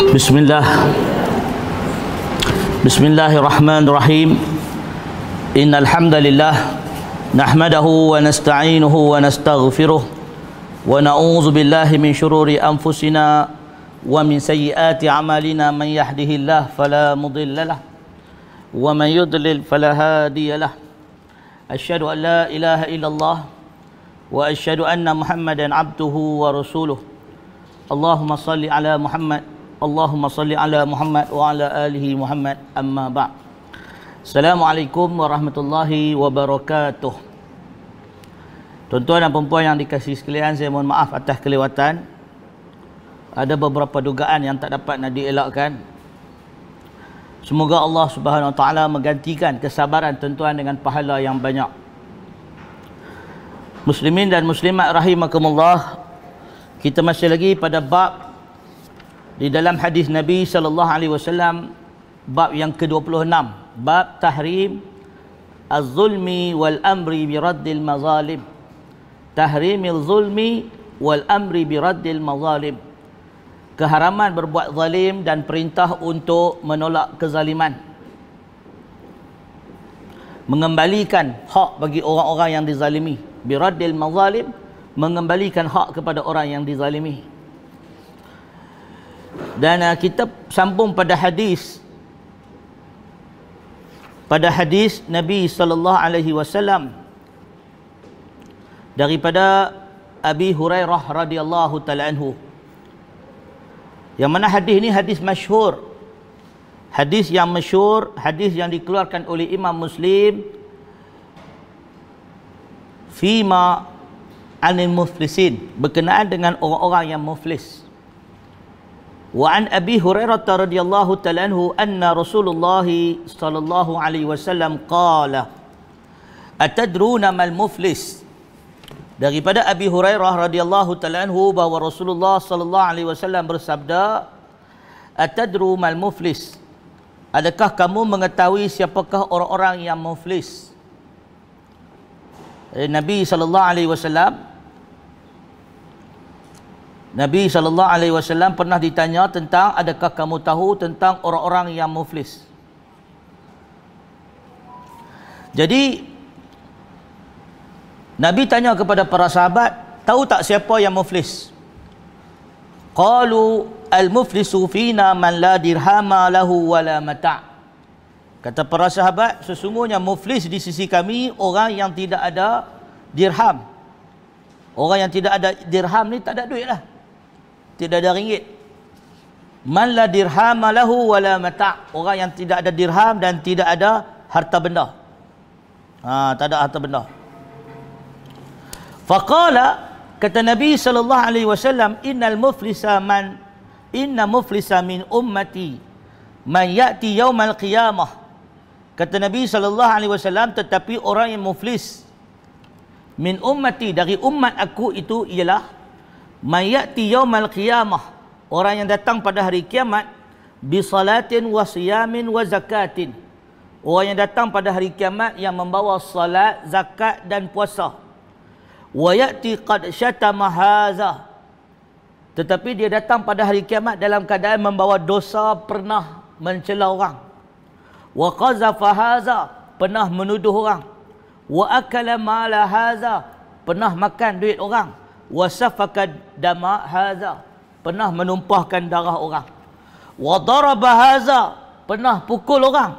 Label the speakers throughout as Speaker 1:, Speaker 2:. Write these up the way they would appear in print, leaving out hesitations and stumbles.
Speaker 1: Bismillah. Bismillahirrahmanirrahim. Innal hamdalillah nahmadahu wa nasta'inuhu wa nastaghfiruh wa na'udzu billahi min shururi anfusina wa min sayyiati a'malina. Man yahdihillahu fala mudilla lahu wa man yudlil fala hadiya lahu. Asyhadu an la ilaha illallah wa asyhadu anna Muhammadan abduhu wa rasuluh. Allahumma salli ala Muhammad, Allahumma salli ala Muhammad wa ala alihi Muhammad, amma ba'd. Assalamualaikum warahmatullahi wabarakatuh. Tuan-tuan dan puan yang dikasihi sekalian, saya mohon maaf atas kelewatan. Ada beberapa dugaan yang tak dapat nak dielakkan. Semoga Allah Subhanahu Wa Taala menggantikan kesabaran tuan-tuan dengan pahala yang banyak. Muslimin dan muslimat rahimakumullah, kita masih lagi pada bab di dalam hadis Nabi sallallahu alaihi wasallam, bab yang ke-26, bab tahrim az-zulmi wal amri bi raddil mazalim. Tahrimil zulmi wal amri bi raddil mazalim. Keharaman berbuat zalim dan perintah untuk menolak kezaliman. Mengembalikan hak bagi orang-orang yang dizalimi. Bi raddil mazalim, mengembalikan hak kepada orang yang dizalimi. Dan kita sambung pada hadis Nabi sallallahu alaihi wasallam daripada Abi Hurairah radhiyallahu taala anhu, yang mana hadis ini hadis masyhur, hadis yang masyhur, hadis yang dikeluarkan oleh Imam Muslim fima anil muflisin, berkenaan dengan orang-orang yang muflis. Wa an Abi Hurairah radhiyallahu ta'ala anhu anna Rasulullah sallallahu alaihi wasallam qala atadruna mal muflis. Daripada Abi Hurairah radhiyallahu ta'ala anhu bahawa Rasulullah sallallahu alaihi wasallam bersabda, atadru mal muflis, adakah kamu mengetahui siapakah orang-orang yang muflis? Nabi sallallahu alaihi wasallam pernah ditanya tentang adakah kamu tahu tentang orang-orang yang muflis. Jadi Nabi tanya kepada para sahabat, tahu tak siapa yang muflis? Qalu al-muflisu fina man la dirhama lahu wala mata'. Kata para sahabat, sesungguhnya muflis di sisi kami orang yang tidak ada dirham. Orang yang tidak ada dirham ni tak ada duit lah, tidak ada ringgit. Man la dirhama lahu wala mata', orang yang tidak ada dirham dan tidak ada harta benda. Tak ada harta benda. Faqala, kata Nabi sallallahu alaihi wasallam, inna muflisa min ummati man ya'ti yaumal qiyamah. Kata Nabi sallallahu alaihi wasallam, tetapi orang yang muflis min ummati, dari umat aku itu ialah man ya'ti yaumal qiyamah, orang yang datang pada hari kiamat, bi salatin wa siyamin wa zakatin, orang yang datang pada hari kiamat yang membawa salat, zakat dan puasa. Wa ya'ti qad syatama hadza, tetapi dia datang pada hari kiamat dalam keadaan membawa dosa, pernah mencela orang. Wa qazafa hadza, pernah menuduh orang. Wa akala mala hadza, pernah makan duit orang. Wa safaka dama hadza, pernah menumpahkan darah orang. Wa daraba hadza, pernah pukul orang.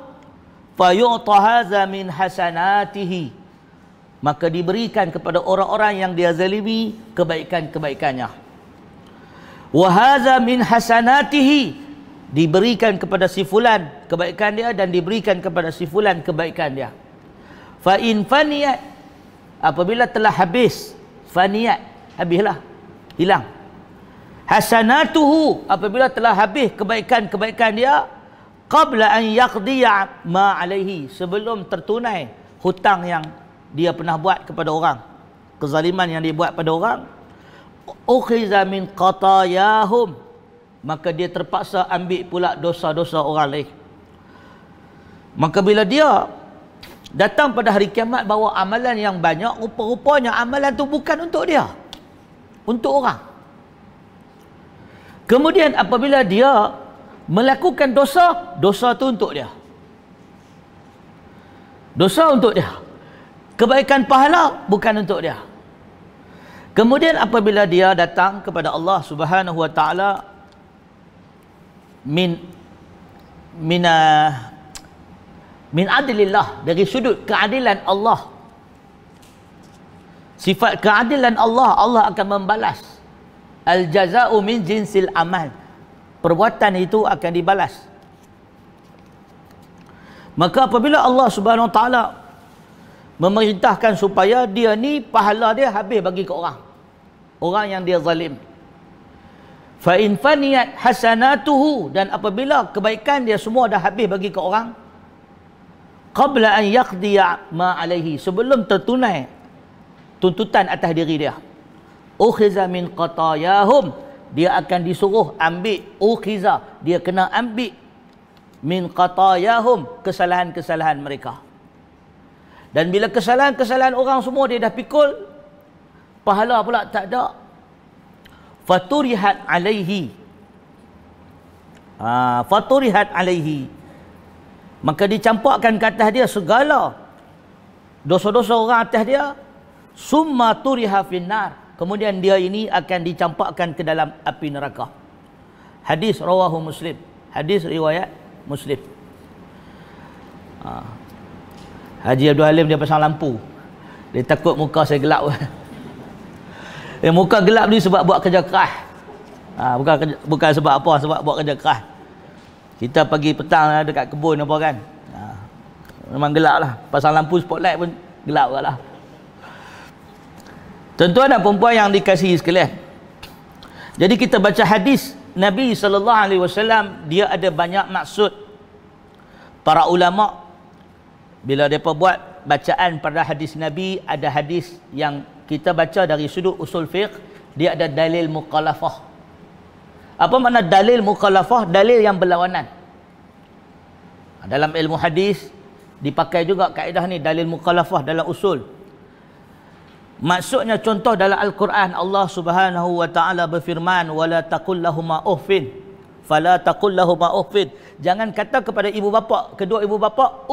Speaker 1: Fa yu'ta hadza min hasanatihi, maka diberikan kepada orang-orang yang dia zalimi kebaikan-kebaikannya. Wa hadza min hasanatihi, diberikan kepada si fulan kebaikan dia dan diberikan kepada si fulan kebaikan dia. Fa in faniyat, apabila telah habis, faniyat, habislah, hilang. Hasanatuhu, apabila telah habis kebaikan-kebaikan dia, qabla an yaqdiya ma alaihi, sebelum tertunai hutang yang dia pernah buat kepada orang, kezaliman yang dia buat pada orang, ukhiza min qatayahum, maka dia terpaksa ambil pula dosa-dosa orang lain. Maka bila dia datang pada hari kiamat bawa amalan yang banyak, rupa-rupanya amalan tu bukan untuk dia, untuk orang. Kemudian apabila dia melakukan dosa, dosa tu untuk dia. Dosa untuk dia. Kebaikan pahala bukan untuk dia. Kemudian apabila dia datang kepada Allah Subhanahu wa taala min adlillah, dari sudut keadilan Allah, sifat keadilan Allah, Allah akan membalas. Al jaza'u min jinsil amal, perbuatan itu akan dibalas. Maka apabila Allah Subhanahu wa taala memerintahkan supaya dia ni pahala dia habis bagi ke orang yang dia zalim, fa in faniyat hasanatuhu, dan apabila kebaikan dia semua dah habis bagi ke orang, qabla an yaqdiya ma alaihi, sebelum tertunai tuntutan atas diri dia, ukhiza min qatayahum, dia akan disuruh ambil, ukhiza, dia kena ambil min qatayahum, kesalahan-kesalahan mereka. Dan bila kesalahan-kesalahan orang semua dia dah pikul, pahala pula tak ada, faturihat alaihi, faturihat alaihi, maka dicampakkan ke atas dia segala dosa-dosa orang atas dia, summa turiha finnar, kemudian dia ini akan dicampakkan ke dalam api neraka. Hadis rawahu Muslim, hadis riwayat Muslim. Haji Abdul Halim dia pasang lampu, dia takut muka saya gelap. Muka gelap ni sebab buat kerja keras. Bukan sebab apa, sebab buat kerja keras. Kita pagi petang dekat kebun apa kan, memang gelap lah. Pasang lampu spotlight pun gelap lah. Tuan-tuan dan perempuan yang dikasihi sekalian, jadi kita baca hadis Nabi SAW, dia ada banyak maksud. Para ulama bila mereka buat bacaan pada hadis Nabi, ada hadis yang kita baca dari sudut usul fiqh, dia ada dalil mukhalafah. Apa makna dalil mukhalafah? Dalil yang berlawanan. Dalam ilmu hadis dipakai juga kaedah ni, dalil mukhalafah dalam usul. Maksudnya contoh dalam Al-Quran, Allah Subhanahu wa taala berfirman, wala taqul lahumā uffin, fala taqul lahumā uffin, jangan kata kepada ibu bapa, kedua ibu bapa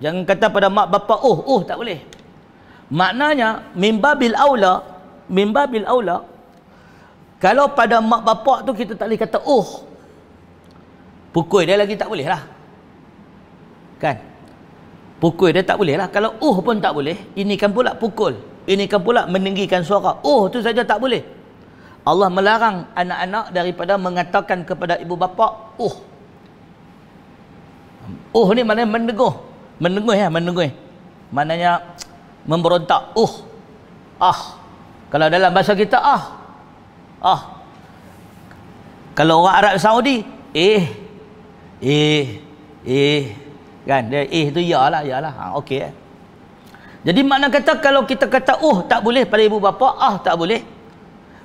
Speaker 1: jangan kata pada mak bapa tak boleh. Maknanya mimbabil aula, kalau pada mak bapak tu kita tak boleh kata pukul dia lagi tak boleh lah kan, pukul dia tak boleh lah. Kalau pun tak boleh, ini kan pula pukul, ini kan pula meninggikan suara, tu saja tak boleh. Allah melarang anak-anak daripada mengatakan kepada ibu bapa ni maknanya mendenguh, maknanya memberontak. Kalau dalam bahasa kita kalau orang Arab Saudi kan, dia tu yalah. Okey. Jadi makna kata kalau kita kata tak boleh pada ibu bapa, tak boleh,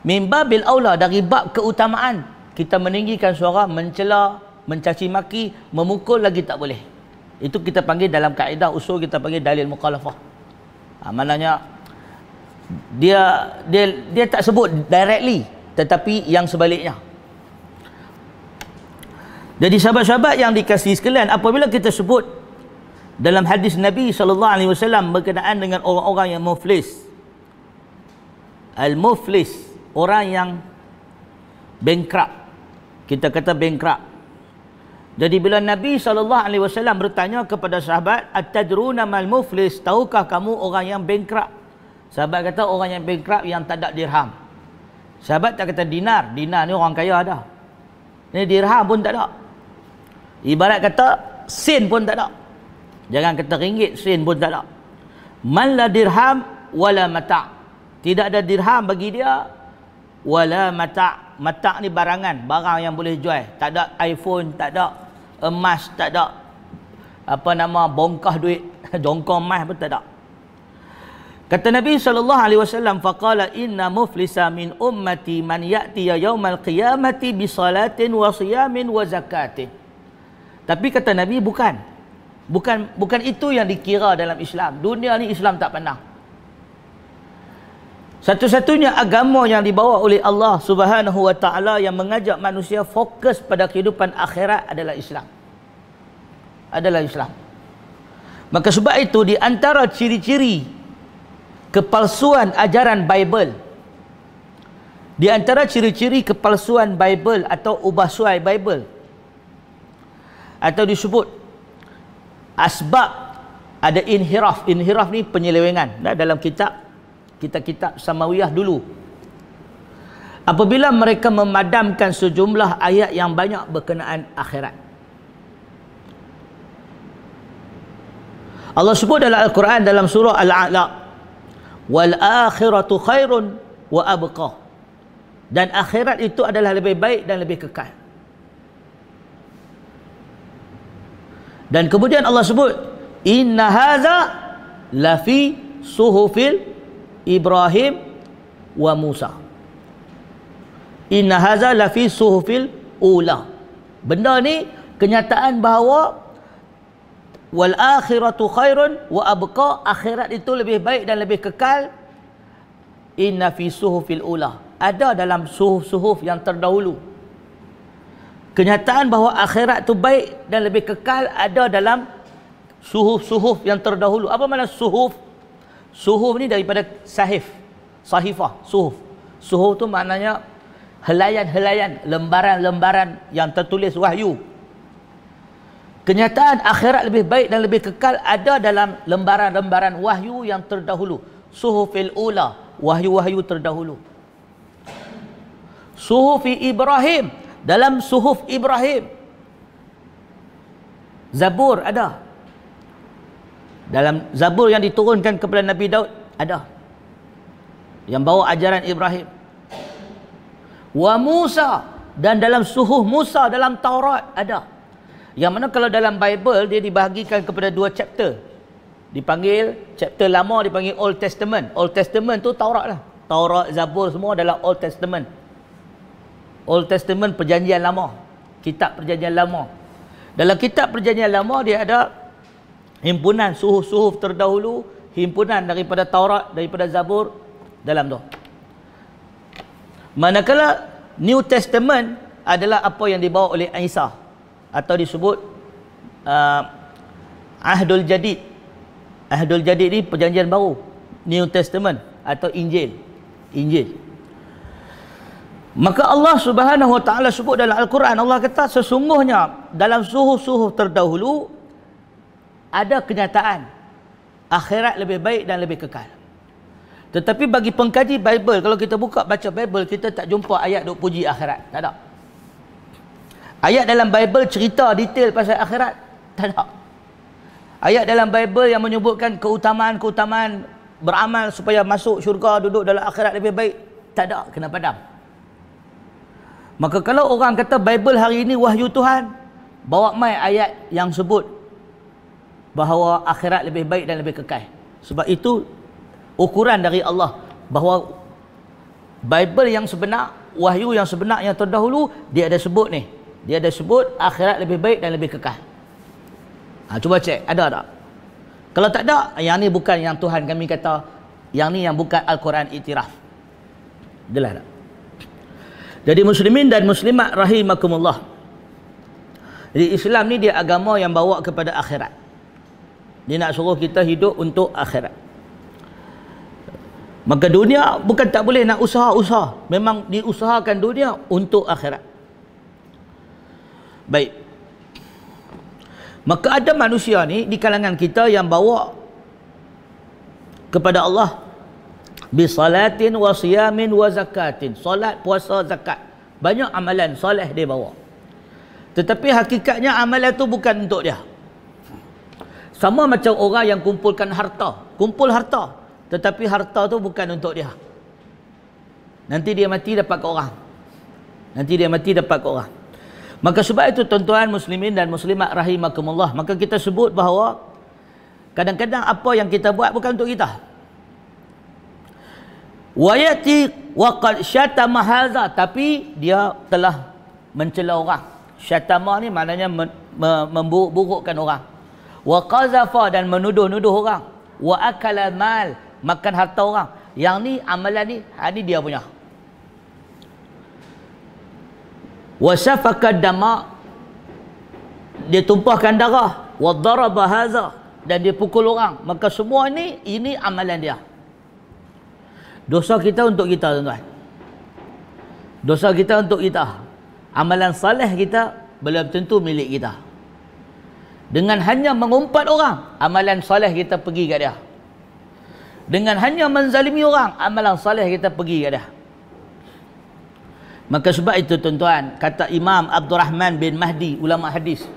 Speaker 1: mimbabil aula, dari bab keutamaan, kita meninggikan suara, mencela, mencaci maki, memukul lagi tak boleh. Itu kita panggil dalam kaedah usul, kita panggil dalil mukhalafah. Maknanya dia tak sebut directly, tetapi yang sebaliknya. Jadi sahabat-sahabat yang dikasihi sekalian, apabila kita sebut dalam hadis Nabi SAW berkenaan dengan orang-orang yang muflis, al-muflis, orang yang bankrupt, kita kata bankrupt. Jadi bila Nabi SAW bertanya kepada sahabat, at-tadruna mal muflis, tahukah kamu orang yang bankrupt? Sahabat kata orang yang bankrupt yang tak ada dirham. Sahabat tak kata dinar ni orang kaya ada, ni dirham pun tak ada. Ibarat kata sen pun tak ada, jangan kata ringgit, sen pun tak ada. Man la dirham wala mata', tidak ada dirham bagi dia, wala mata'. Mata' ni barangan, barang yang boleh jual. Tak ada iPhone, tak ada emas, tak ada bongkah duit, jongkong emas pun tak ada. Kata Nabi SAW, faqala inna muflisa min ummati man ya'ti yaumal qiyamati bi salatin wa siyamin wa zakatin. Tapi kata Nabi, bukan itu yang dikira dalam Islam. Dunia ni Islam tak pandang. Satu-satunya agama yang dibawa oleh Allah Subhanahu wa taala yang mengajak manusia fokus pada kehidupan akhirat adalah Islam. Adalah Islam. Maka sebab itu di antara ciri-ciri kepalsuan ajaran Bible, di antara ciri-ciri kepalsuan Bible atau ubahsuai Bible, atau disebut asbab, ada inhiraf. Inhiraf ni penyelewengan. Dalam kitab Samawiyah dulu, apabila mereka memadamkan sejumlah ayat yang banyak berkenaan akhirat. Allah sebut dalam Al-Quran dalam surah Al-A'la, wal akhiratu khairun wa abqa, dan akhirat itu adalah lebih baik dan lebih kekal. Dan kemudian Allah sebut, inna haza lafi suhufil Ibrahim wa Musa. Inna haza lafi suhufil ula. Benda ni kenyataan bahawa wal akhiratu khairun wa abqa, akhirat itu lebih baik dan lebih kekal. Inna fi suhufil ula, ada dalam suhuf-suhuf yang terdahulu. Kenyataan bahawa akhirat itu baik dan lebih kekal ada dalam suhuf-suhuf yang terdahulu. Apa makna suhuf? Suhuf ni daripada sahifah, suhuf. Suhuf tu maknanya helaian-helaian, lembaran-lembaran yang tertulis wahyu. Kenyataan akhirat lebih baik dan lebih kekal ada dalam lembaran-lembaran wahyu yang terdahulu. Suhufil ula, wahyu-wahyu terdahulu. Suhufi Ibrahim, dalam suhuf Ibrahim. Zabur ada. Dalam Zabur yang diturunkan kepada Nabi Daud ada, yang bawa ajaran Ibrahim. Wa Musa, dan dalam suhuf Musa dalam Taurat ada. Yang mana kalau dalam Bible dia dibahagikan kepada dua chapter. Dipanggil chapter lama dipanggil Old Testament. Old Testament tu Taurat lah. Taurat, Zabur semua adalah Old Testament. Old Testament perjanjian lama, kitab perjanjian lama. Dalam kitab perjanjian lama dia ada himpunan suhuf-suhuf terdahulu, himpunan daripada Taurat, daripada Zabur dalam tu. Manakala New Testament adalah apa yang dibawa oleh Isa, atau disebut Ahdul Jadid. Ahdul Jadid ni perjanjian baru, New Testament atau Injil. Maka Allah Subhanahu wa taala sebut dalam Al-Quran, Allah kata sesungguhnya dalam suhuf-suhuf terdahulu ada kenyataan akhirat lebih baik dan lebih kekal. Tetapi bagi pengkaji Bible, kalau kita buka baca Bible, kita tak jumpa ayat duk puji akhirat. Tak ada. Ayat dalam Bible cerita detail pasal akhirat. Tak ada. Ayat dalam Bible yang menyebutkan keutamaan-keutamaan beramal supaya masuk syurga, duduk dalam akhirat lebih baik, tak ada, kena padam. Maka kalau orang kata Bible hari ini wahyu Tuhan, bawa mai ayat yang sebut bahawa akhirat lebih baik dan lebih kekal. Sebab itu ukuran dari Allah bahawa Bible yang sebenar, wahyu yang sebenar yang terdahulu, dia ada sebut ni. Dia ada sebut akhirat lebih baik dan lebih kekal. Cuba cek, ada tak? Kalau tak ada, yang ni bukan yang Tuhan kami kata, yang ni yang bukan Al-Quran iktiraf. Jelas tak? Jadi muslimin dan muslimat rahimakumullah. Jadi Islam ni dia agama yang bawa kepada akhirat. Dia nak suruh kita hidup untuk akhirat. Maka dunia bukan tak boleh nak usaha-usaha. Memang diusahakan dunia untuk akhirat. Baik. Maka ada manusia ni di kalangan kita yang bawa kepada Allah bisalatin wa siyamin wa zakatin. Solat, puasa, zakat. Banyak amalan soleh dia bawa. Tetapi hakikatnya amalan tu bukan untuk dia. Sama macam orang yang kumpulkan harta. Kumpul harta. Tetapi harta tu bukan untuk dia. Nanti dia mati dapat ke orang. Nanti dia mati dapat ke orang. Maka sebab itu tuan-tuan muslimin dan muslimat rahimakumullah, maka kita sebut bahawa kadang-kadang apa yang kita buat bukan untuk kita. Wayati waqad syatama hadza, tapi dia telah mencela orang. Syatama ni maknanya memburuk-burukkan orang. Wa qazafa, dan menuduh-nuduh orang. Wa akala mal, makan harta orang. yang ni amalan ni, ni dia punya. Wa safaka dama, dia tumpahkan darah, wa daraba hadza, dan dia pukul orang, maka semua ini amalan dia. Dosa kita untuk kita, tuan-tuan. Dosa kita untuk kita. Amalan saleh kita belum tentu milik kita. Dengan hanya mengumpat orang, amalan saleh kita pergi kat dia. Dengan hanya menzalimi orang, amalan saleh kita pergi kat dia. Maka sebab itu, tuan-tuan, kata Imam Abdul Rahman bin Mahdi, ulama hadis,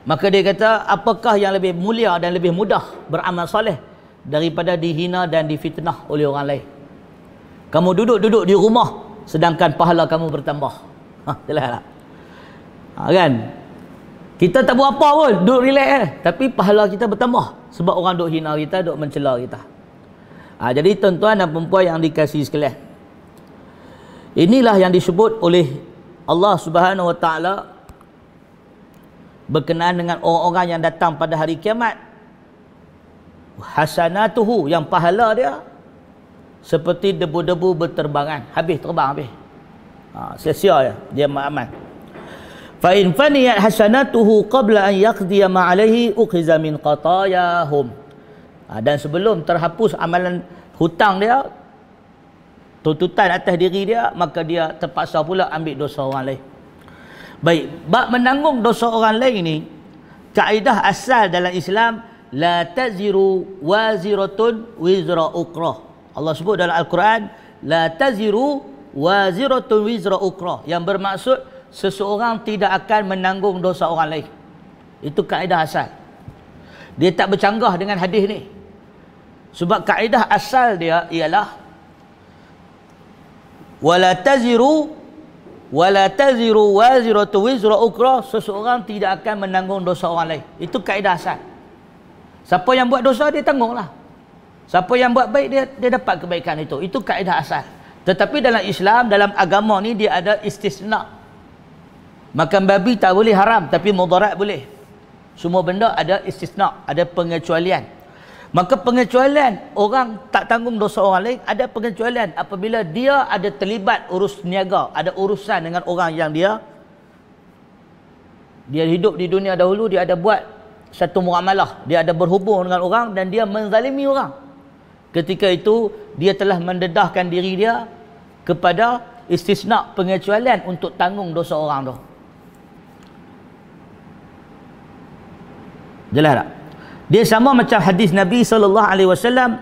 Speaker 1: maka dia kata, apakah yang lebih mulia dan lebih mudah beramal saleh daripada dihina dan difitnah oleh orang lain? Kamu duduk-duduk di rumah sedangkan pahala kamu bertambah. Jelas tak? Kan? Kita tak buat apa pun, duduk relax tapi pahala kita bertambah sebab orang duk hina kita, duk mencela kita. Jadi tuan-tuan dan puan yang dikasihi sekalian, inilah yang disebut oleh Allah Subhanahu Wa Taala berkenaan dengan orang-orang yang datang pada hari kiamat. Hasanatuhu, yang pahala dia seperti debu-debu berterbangan, habis terbang habis. Sia-sia dia amal. Fa in faniyat hasanatuhu qabla an yaqdiya ma alayhi ukhiza min qatayahum. Dan sebelum terhapus amalan hutang dia, tuntutan atas diri dia, maka dia terpaksa pula ambil dosa orang lain. Baik, bab menanggung dosa orang lain ni, kaedah asal dalam Islam, la taziru waziratun wizra ukhra. Allah sebut dalam Al-Quran, la taziru waziratun wizra ukhra, yang bermaksud seseorang tidak akan menanggung dosa orang lain. Itu kaedah asal. Dia tak bercanggah dengan hadis ni. Sebab kaedah asal dia ialah wala taziru waziratu wizra ukhra, seseorang tidak akan menanggung dosa orang lain. Itu kaedah asal. Siapa yang buat dosa, dia tanggunglah. Siapa yang buat baik, dia dapat kebaikan itu. Itu kaedah asal. Tetapi dalam Islam, dalam agama ni, dia ada istisna. Makan babi tak boleh haram, tapi mudarat boleh. Semua benda ada istisna, ada pengecualian. Maka pengecualian, orang tak tanggung dosa orang lain, ada pengecualian apabila dia ada terlibat urus niaga, ada urusan dengan orang yang dia hidup di dunia dahulu, dia ada buat satu muamalah, dia ada berhubung dengan orang dan dia menzalimi orang. Ketika itu dia telah mendedahkan diri dia kepada istisna, pengecualian untuk tanggung dosa orang tu. Jelas tak? Dia sama macam hadis Nabi SAW,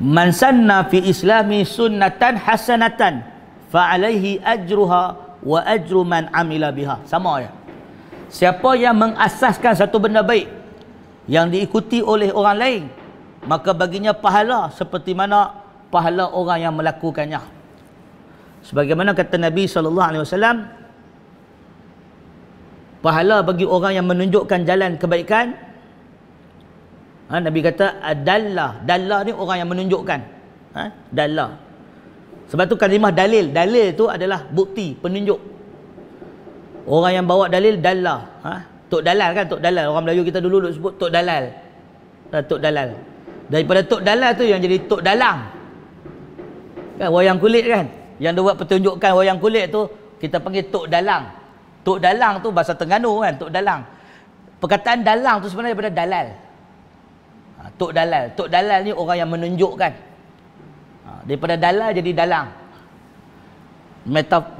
Speaker 1: man sanna fi islami sunnatan hasanatan fa alaihi ajruha wa ajru man amila biha. Sama ya. Siapa yang mengasaskan satu benda baik yang diikuti oleh orang lain, maka baginya pahala seperti mana pahala orang yang melakukannya. Sebagaimana kata Nabi SAW, pahala bagi orang yang menunjukkan jalan kebaikan. Nabi kata adallah. Dallah ni orang yang menunjukkan. Dallah. Sebab tu kalimah dalil. Dalil tu adalah bukti, penunjuk. Orang yang bawa dalil, dallah. Tok Dalal kan, Tok Dalal. Orang Melayu kita dulu sebut Tok Dalal. Tok Dalal. Daripada Tok Dalal tu yang jadi Tok Dalang. Kan, wayang kulit kan. Yang dia buat pertunjukan wayang kulit tu, kita panggil Tok Dalang. Tok Dalang tu bahasa Terengganu kan, Tok Dalang. Perkataan dalang tu sebenarnya daripada dalal. Tok Dalal. Tok Dalal ni orang yang menunjukkan. Daripada dalal jadi dalang.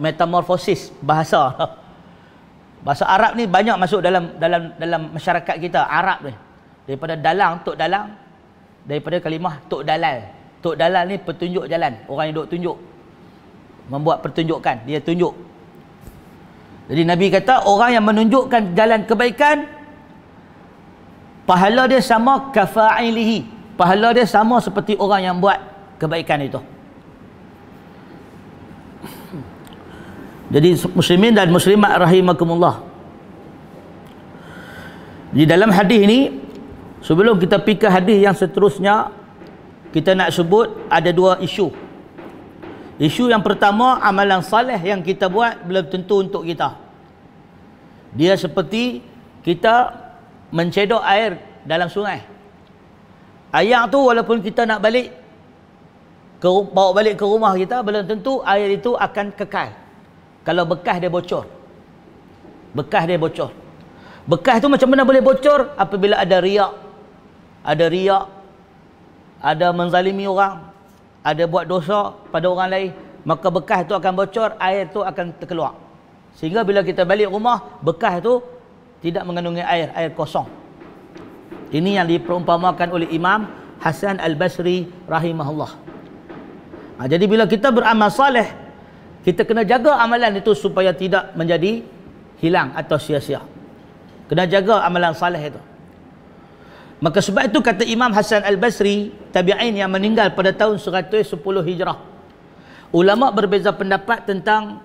Speaker 1: Metamorfosis bahasa. Bahasa Arab ni banyak masuk dalam masyarakat kita, Arab ni. Daripada dalang, Tok Dalang. Daripada kalimah Tok Dalal. Tok Dalal ni petunjuk jalan. Orang yang duk tunjuk. Membuat pertunjukan, dia tunjuk. Jadi Nabi kata orang yang menunjukkan jalan kebaikan, pahala dia sama kafa'ilihi. Pahala dia sama seperti orang yang buat kebaikan itu. Jadi muslimin dan muslimat rahimakumullah, di dalam hadis ini, sebelum kita pergi ke hadis yang seterusnya, kita nak sebut ada dua isu. Isu yang pertama, amalan saleh yang kita buat belum tentu untuk kita. Dia seperti kita mencedok air dalam sungai. Air tu walaupun kita nak balik bawa balik ke rumah kita, belum tentu air itu akan kekal kalau bekas dia bocor. Bekas dia bocor. Bekas tu macam mana boleh bocor? Apabila ada riak, ada menzalimi orang, ada buat dosa pada orang lain, maka bekas tu akan bocor, air tu akan terkeluar. Sehingga bila kita balik rumah, bekas tu tidak mengandungi air kosong. Ini yang diperumpamakan oleh Imam Hasan Al-Basri rahimahullah. Jadi bila kita beramal saleh, kita kena jaga amalan itu supaya tidak menjadi hilang atau sia-sia. Kena jaga amalan saleh itu. Maka sebab itu kata Imam Hasan Al-Basri, tabi'in yang meninggal pada tahun 110 Hijrah. Ulama berbeza pendapat tentang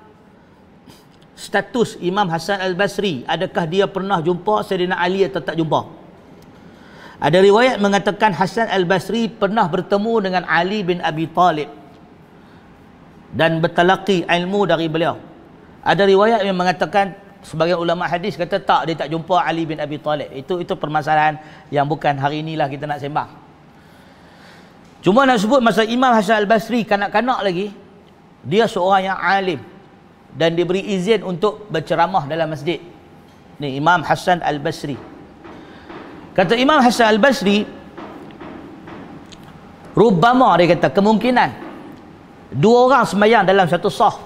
Speaker 1: status Imam Hasan Al-Basri. Adakah dia pernah jumpa Sayyidina Ali atau tak jumpa? Ada riwayat mengatakan Hasan Al-Basri pernah bertemu dengan Ali bin Abi Talib dan bertalaqi ilmu dari beliau. Ada riwayat yang mengatakan, sebagian ulama hadis kata tak, dia tak jumpa Ali bin Abi Talib. Itu permasalahan yang bukan hari inilah kita nak sembang. Cuma nak sebut masa Imam Hasan Al-Basri kanak-kanak lagi, dia seorang yang alim dan diberi izin untuk berceramah dalam masjid. Ni Imam Hasan Al-Basri. Kata Imam Hasan Al-Basri, rubbama, dia kata kemungkinan dua orang sembahyang dalam satu saf,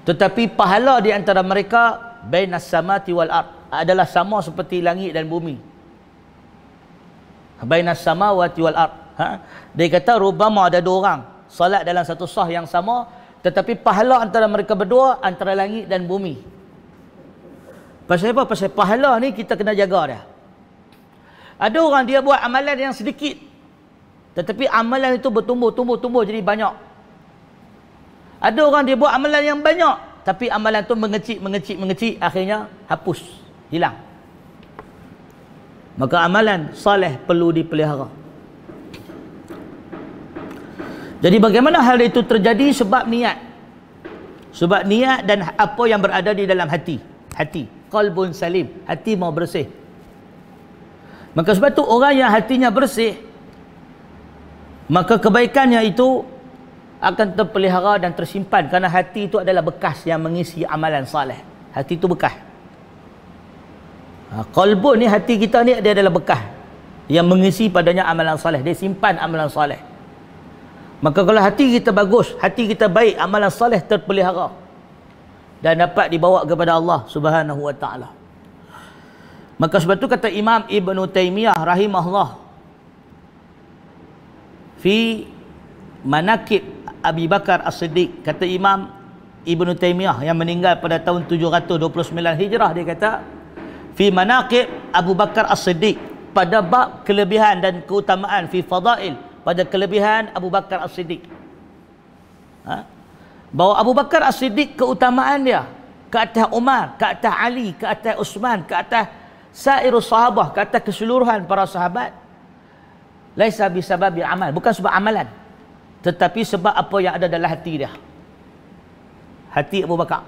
Speaker 1: tetapi pahala di antara mereka bainas samati wal ard, adalah sama seperti langit dan bumi. Bainas samawati wal ard. Dia kata rubbama ada dua orang salat dalam satu saf yang sama, tetapi pahala antara mereka berdua antara langit dan bumi. Pasal apa? Pasal pahala ni kita kena jaga dia. Ada orang dia buat amalan yang sedikit, tetapi amalan itu bertumbuh jadi banyak. Ada orang dia buat amalan yang banyak, tapi amalan itu mengecil, akhirnya hapus, hilang. Maka amalan saleh perlu dipelihara. Jadi bagaimana hal itu terjadi? Sebab niat. Sebab niat dan apa yang berada di dalam hati. Qalbun salim, hati mau bersih. Maka sebab itu orang yang hatinya bersih, maka kebaikannya itu akan terpelihara dan tersimpan, kerana hati itu adalah bekas yang mengisi amalan saleh. Hati itu bekas. Qalbun ni, hati kita ni, dia adalah bekas yang mengisi padanya amalan saleh. Dia simpan amalan saleh. Maka kalau hati kita bagus, hati kita baik, amalan saleh terpelihara dan dapat dibawa kepada Allah Subhanahu wa taala. Maka sebab itu kata Imam Ibn Taymiyah rahimahullah fi Manaqib Abi Bakar As-Siddiq, kata Imam Ibn Taymiyah yang meninggal pada tahun 729 Hijrah, dia kata fi Manaqib Abu Bakar As-Siddiq, pada bab kelebihan dan keutamaan, fi fadail, pada kelebihan Abu Bakar As-Siddiq. Bahawa Abu Bakar As-Siddiq keutamaan dia ke atas Umar, ke atas Ali, ke atas Uthman, ke atas sairus sahabah, kata keseluruhan para sahabat, laisa bisababi amal, bukan sebab amalan, tetapi sebab apa yang ada dalam hati dia. Hati Abu Bakar.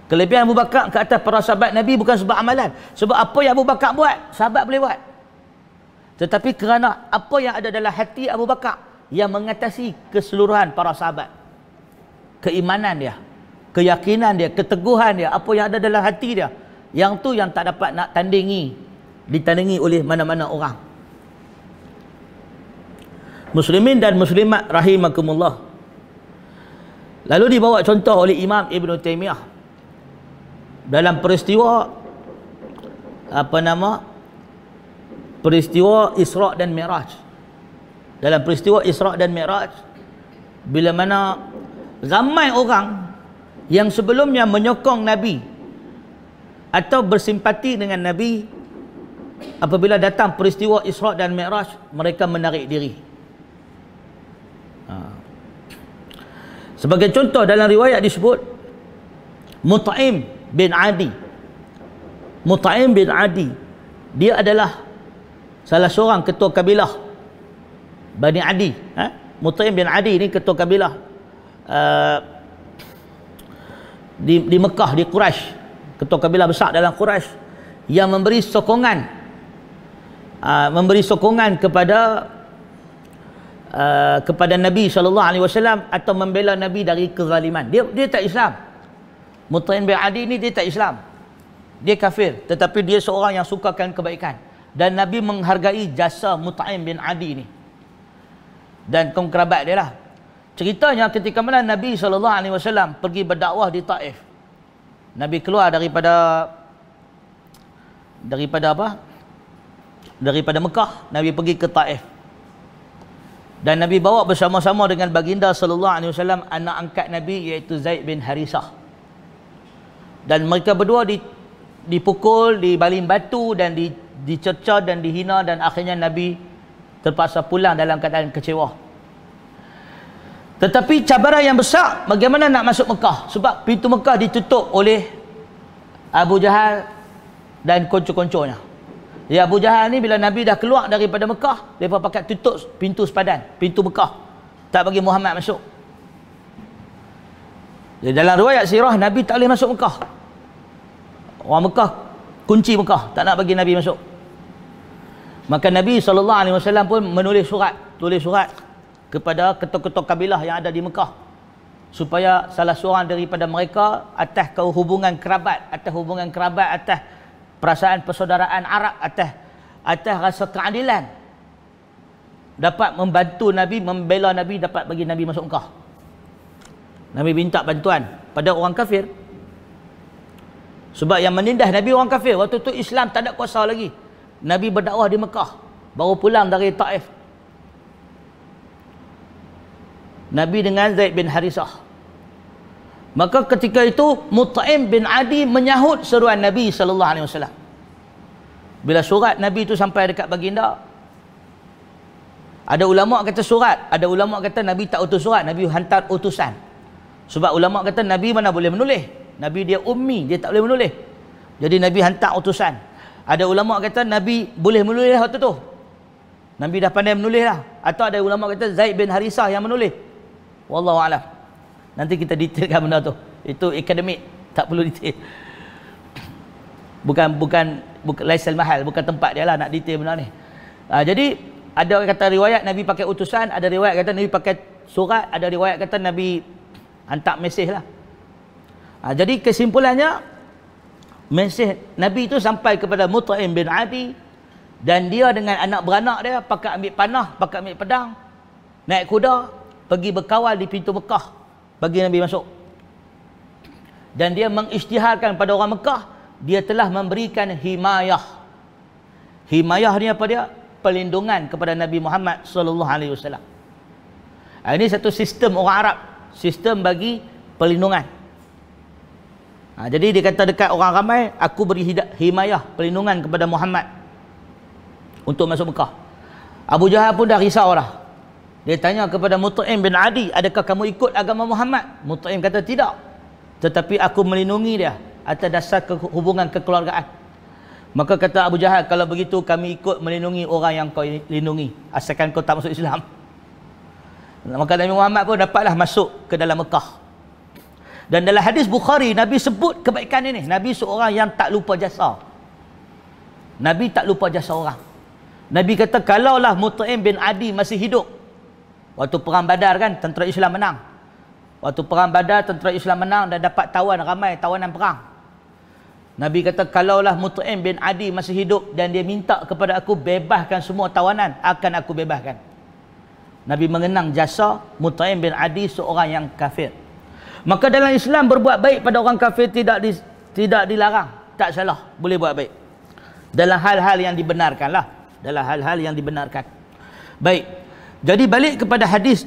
Speaker 1: Kelebihan Abu Bakar ke atas para sahabat Nabi bukan sebab amalan, sebab apa yang Abu Bakar buat, sahabat boleh buat, tetapi kerana apa yang ada dalam hati Abu Bakar yang mengatasi keseluruhan para sahabat. Keimanan dia, keyakinan dia, keteguhan dia, apa yang ada dalam hati dia, yang tu yang tak dapat nak ditandingi oleh mana-mana orang. Muslimin dan muslimat rahimakumullah. Lalu dibawa contoh oleh Imam Ibn Taymiyah dalam peristiwa peristiwa Isra' dan Mi'raj. Dalam peristiwa Isra' dan Mi'raj, bila mana ramai orang yang sebelumnya menyokong Nabi atau bersimpati dengan Nabi, apabila datang peristiwa Isra' dan Mi'raj, mereka menarik diri. Sebagai contoh, dalam riwayat disebut Mut'im bin Adi. Mut'im bin Adi, dia adalah salah seorang ketua kabilah Bani Adi. Mut'im bin Adi ni ketua kabilah di Mekah, di Quraisy, ketua kabilah besar dalam Quraisy, yang memberi sokongan memberi sokongan kepada Nabi SAW atau membela Nabi dari kezaliman. Dia tak Islam. Mut'im bin Adi ni dia tak Islam. Dia kafir, tetapi dia seorang yang sukakan kebaikan. Dan Nabi menghargai jasa Mut'im bin Adi ni. Dan kaum kerabat dia lah. Ceritanya ketika mana Nabi SAW pergi berdakwah di Taif. Nabi keluar daripada Mekah, Nabi pergi ke Taif. Dan Nabi bawa bersama-sama dengan baginda SAW anak angkat Nabi, iaitu Zaid bin Harisah. Dan mereka berdua dipukul, dibaling batu dan dicerca dan dihina, dan akhirnya Nabi terpaksa pulang dalam keadaan kecewa. Tetapi cabaran yang besar, bagaimana nak masuk Mekah? Sebab pintu Mekah ditutup oleh Abu Jahal dan konco-konconya. Ya, Abu Jahal ni bila Nabi dah keluar daripada Mekah, mereka pakai tutup pintu sepadan, pintu Mekah, tak bagi Muhammad masuk. Jadi dalam riwayat sirah, Nabi tak boleh masuk Mekah. Orang Mekah kunci Mekah, tak nak bagi Nabi masuk. Maka Nabi SAW pun tulis surat kepada ketua-ketua kabilah yang ada di Mekah, supaya salah seorang daripada mereka atas hubungan kerabat, atas perasaan persaudaraan Arab, atas rasa keadilan, dapat membantu Nabi, membela Nabi, dapat bagi Nabi masuk Mekah. Nabi minta bantuan pada orang kafir. Sebab yang menindas Nabi orang kafir. Waktu tu Islam tak ada kuasa lagi. Nabi berdakwah di Mekah, baru pulang dari Taif. Nabi dengan Zaid bin Harisah. Maka ketika itu Mut'im bin Adi menyahut seruan Nabi SAW. Bila surat Nabi itu sampai dekat baginda, ada ulama kata surat, ada ulama kata Nabi tak utus surat, Nabi hantar utusan. Sebab ulama kata Nabi mana boleh menulis, Nabi dia ummi, dia tak boleh menulis. Jadi Nabi hantar utusan. Ada ulama kata Nabi boleh menulis waktu tu, Nabi dah pandai menulis lah. Atau ada ulama kata Zaid bin Harisah yang menulis. Wallahu a'lam. Nanti kita detailkan benda tu. Itu akademik, tak perlu detail. Bukan laisal mahal, bukan tempat dia lah nak detail benda ni. Jadi ada kata riwayat Nabi pakai utusan, ada riwayat kata Nabi pakai surat, ada riwayat kata Nabi hantar mesej lah. Jadi kesimpulannya, mesej Nabi itu sampai kepada Mut'im bin Adi, dan dia dengan anak beranak dia pakai ambil panah, pakai ambil pedang, naik kuda, pergi berkawal di pintu Mekah bagi Nabi masuk. Dan dia mengisytiharkan pada orang Mekah, dia telah memberikan himayah. Himayah ni apa dia? Perlindungan kepada Nabi Muhammad SAW. Ini satu sistem orang Arab, sistem bagi perlindungan. Jadi dia kata dekat orang ramai, aku beri himayah, perlindungan kepada Muhammad untuk masuk Mekah. Abu Jahal pun dah risau dah. Dia tanya kepada Mut'im bin Adi, adakah kamu ikut agama Muhammad? Mut'im kata tidak, tetapi aku melindungi dia atas dasar hubungan kekeluargaan. Maka kata Abu Jahal, kalau begitu kami ikut melindungi orang yang kau lindungi, asalkan kau tak masuk Islam. Maka Nabi Muhammad pun dapatlah masuk ke dalam Mekah. Dan dalam hadis Bukhari, Nabi sebut kebaikan ini. Nabi seorang yang tak lupa jasa. Nabi tak lupa jasa orang. Nabi kata, kalaulah Mut'im bin Adi masih hidup, waktu perang Badar kan, tentera Islam menang. Waktu perang Badar, tentera Islam menang dan dapat tawan ramai, tawanan perang. Nabi kata, kalaulah Mut'im bin Adi masih hidup dan dia minta kepada aku bebaskan semua tawanan, akan aku bebaskan. Nabi mengenang jasa Mut'im bin Adi, seorang yang kafir. Maka dalam Islam berbuat baik pada orang kafir tidak dilarang, tak salah, boleh buat baik. Dalam hal-hal yang dibenarkan lah. Dalam hal-hal yang dibenarkan. Baik. Jadi balik kepada hadis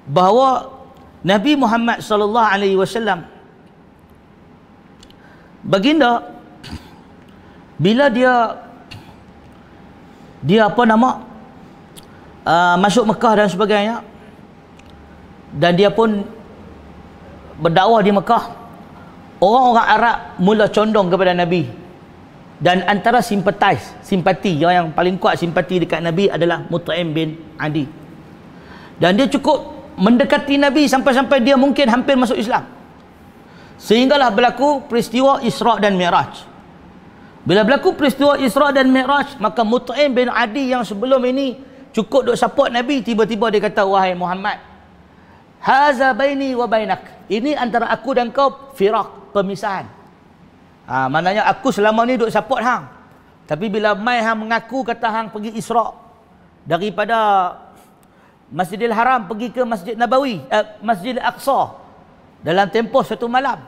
Speaker 1: bahawa Nabi Muhammad SAW, baginda, bila dia masuk Mekah dan sebagainya, dan dia pun berdakwah di Mekah, orang-orang Arab mula condong kepada Nabi. Dan antara simpati yang paling kuat simpati dekat Nabi adalah Mut'im bin Adi. Dan dia cukup mendekati Nabi sampai-sampai dia mungkin hampir masuk Islam. Sehinggalah berlaku peristiwa Isra' dan Mi'raj. Bila berlaku peristiwa Isra dan Mi'raj, maka Mut'im bin Adi yang sebelum ini cukup duk support Nabi, tiba-tiba dia kata, wahai Muhammad, haza baini wa bainak, ini antara aku dan kau firaq, pemisahan. Maknanya aku selama ni duk support hang, tapi bila mai hang mengaku kata hang pergi Isra daripada Masjidil Haram pergi ke Masjid Nabawi, Masjid Al-Aqsa dalam tempoh satu malam,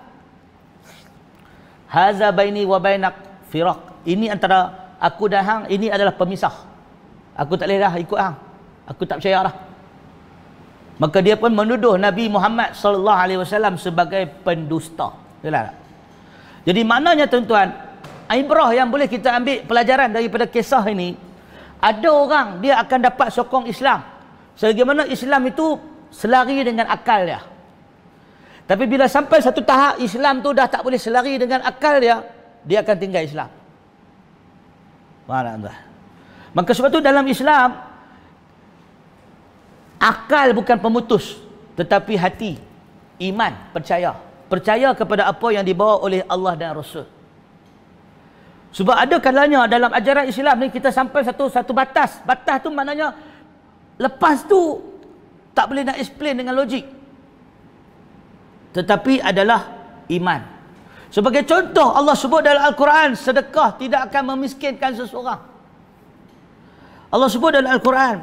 Speaker 1: haza baini wa bainak firaq, ini antara aku dan hang, ini adalah pemisah. Aku tak boleh dah ikut hang, aku tak percaya dah. Maka dia pun menuduh Nabi Muhammad sallallahu alaihi wasallam sebagai pendusta. Betul tak? Jadi maknanya tuan-tuan, ibrah yang boleh kita ambil pelajaran daripada kisah ini, ada orang dia akan dapat sokong Islam sebagaimana Islam itu selari dengan akal dia. Tapi bila sampai satu tahap Islam tu dah tak boleh selari dengan akal dia, dia akan tinggal Islam. Faham tak? Maka sebab tu dalam Islam, akal bukan pemutus, tetapi hati, iman, percaya. Percaya kepada apa yang dibawa oleh Allah dan Rasul. Sebab ada kalanya dalam ajaran Islam ni kita sampai satu batas. Batas tu maknanya lepas tu tak boleh nak explain dengan logik. Tetapi adalah iman. Sebagai contoh, Allah sebut dalam Al-Quran, sedekah tidak akan memiskinkan seseorang. Allah sebut dalam Al-Quran,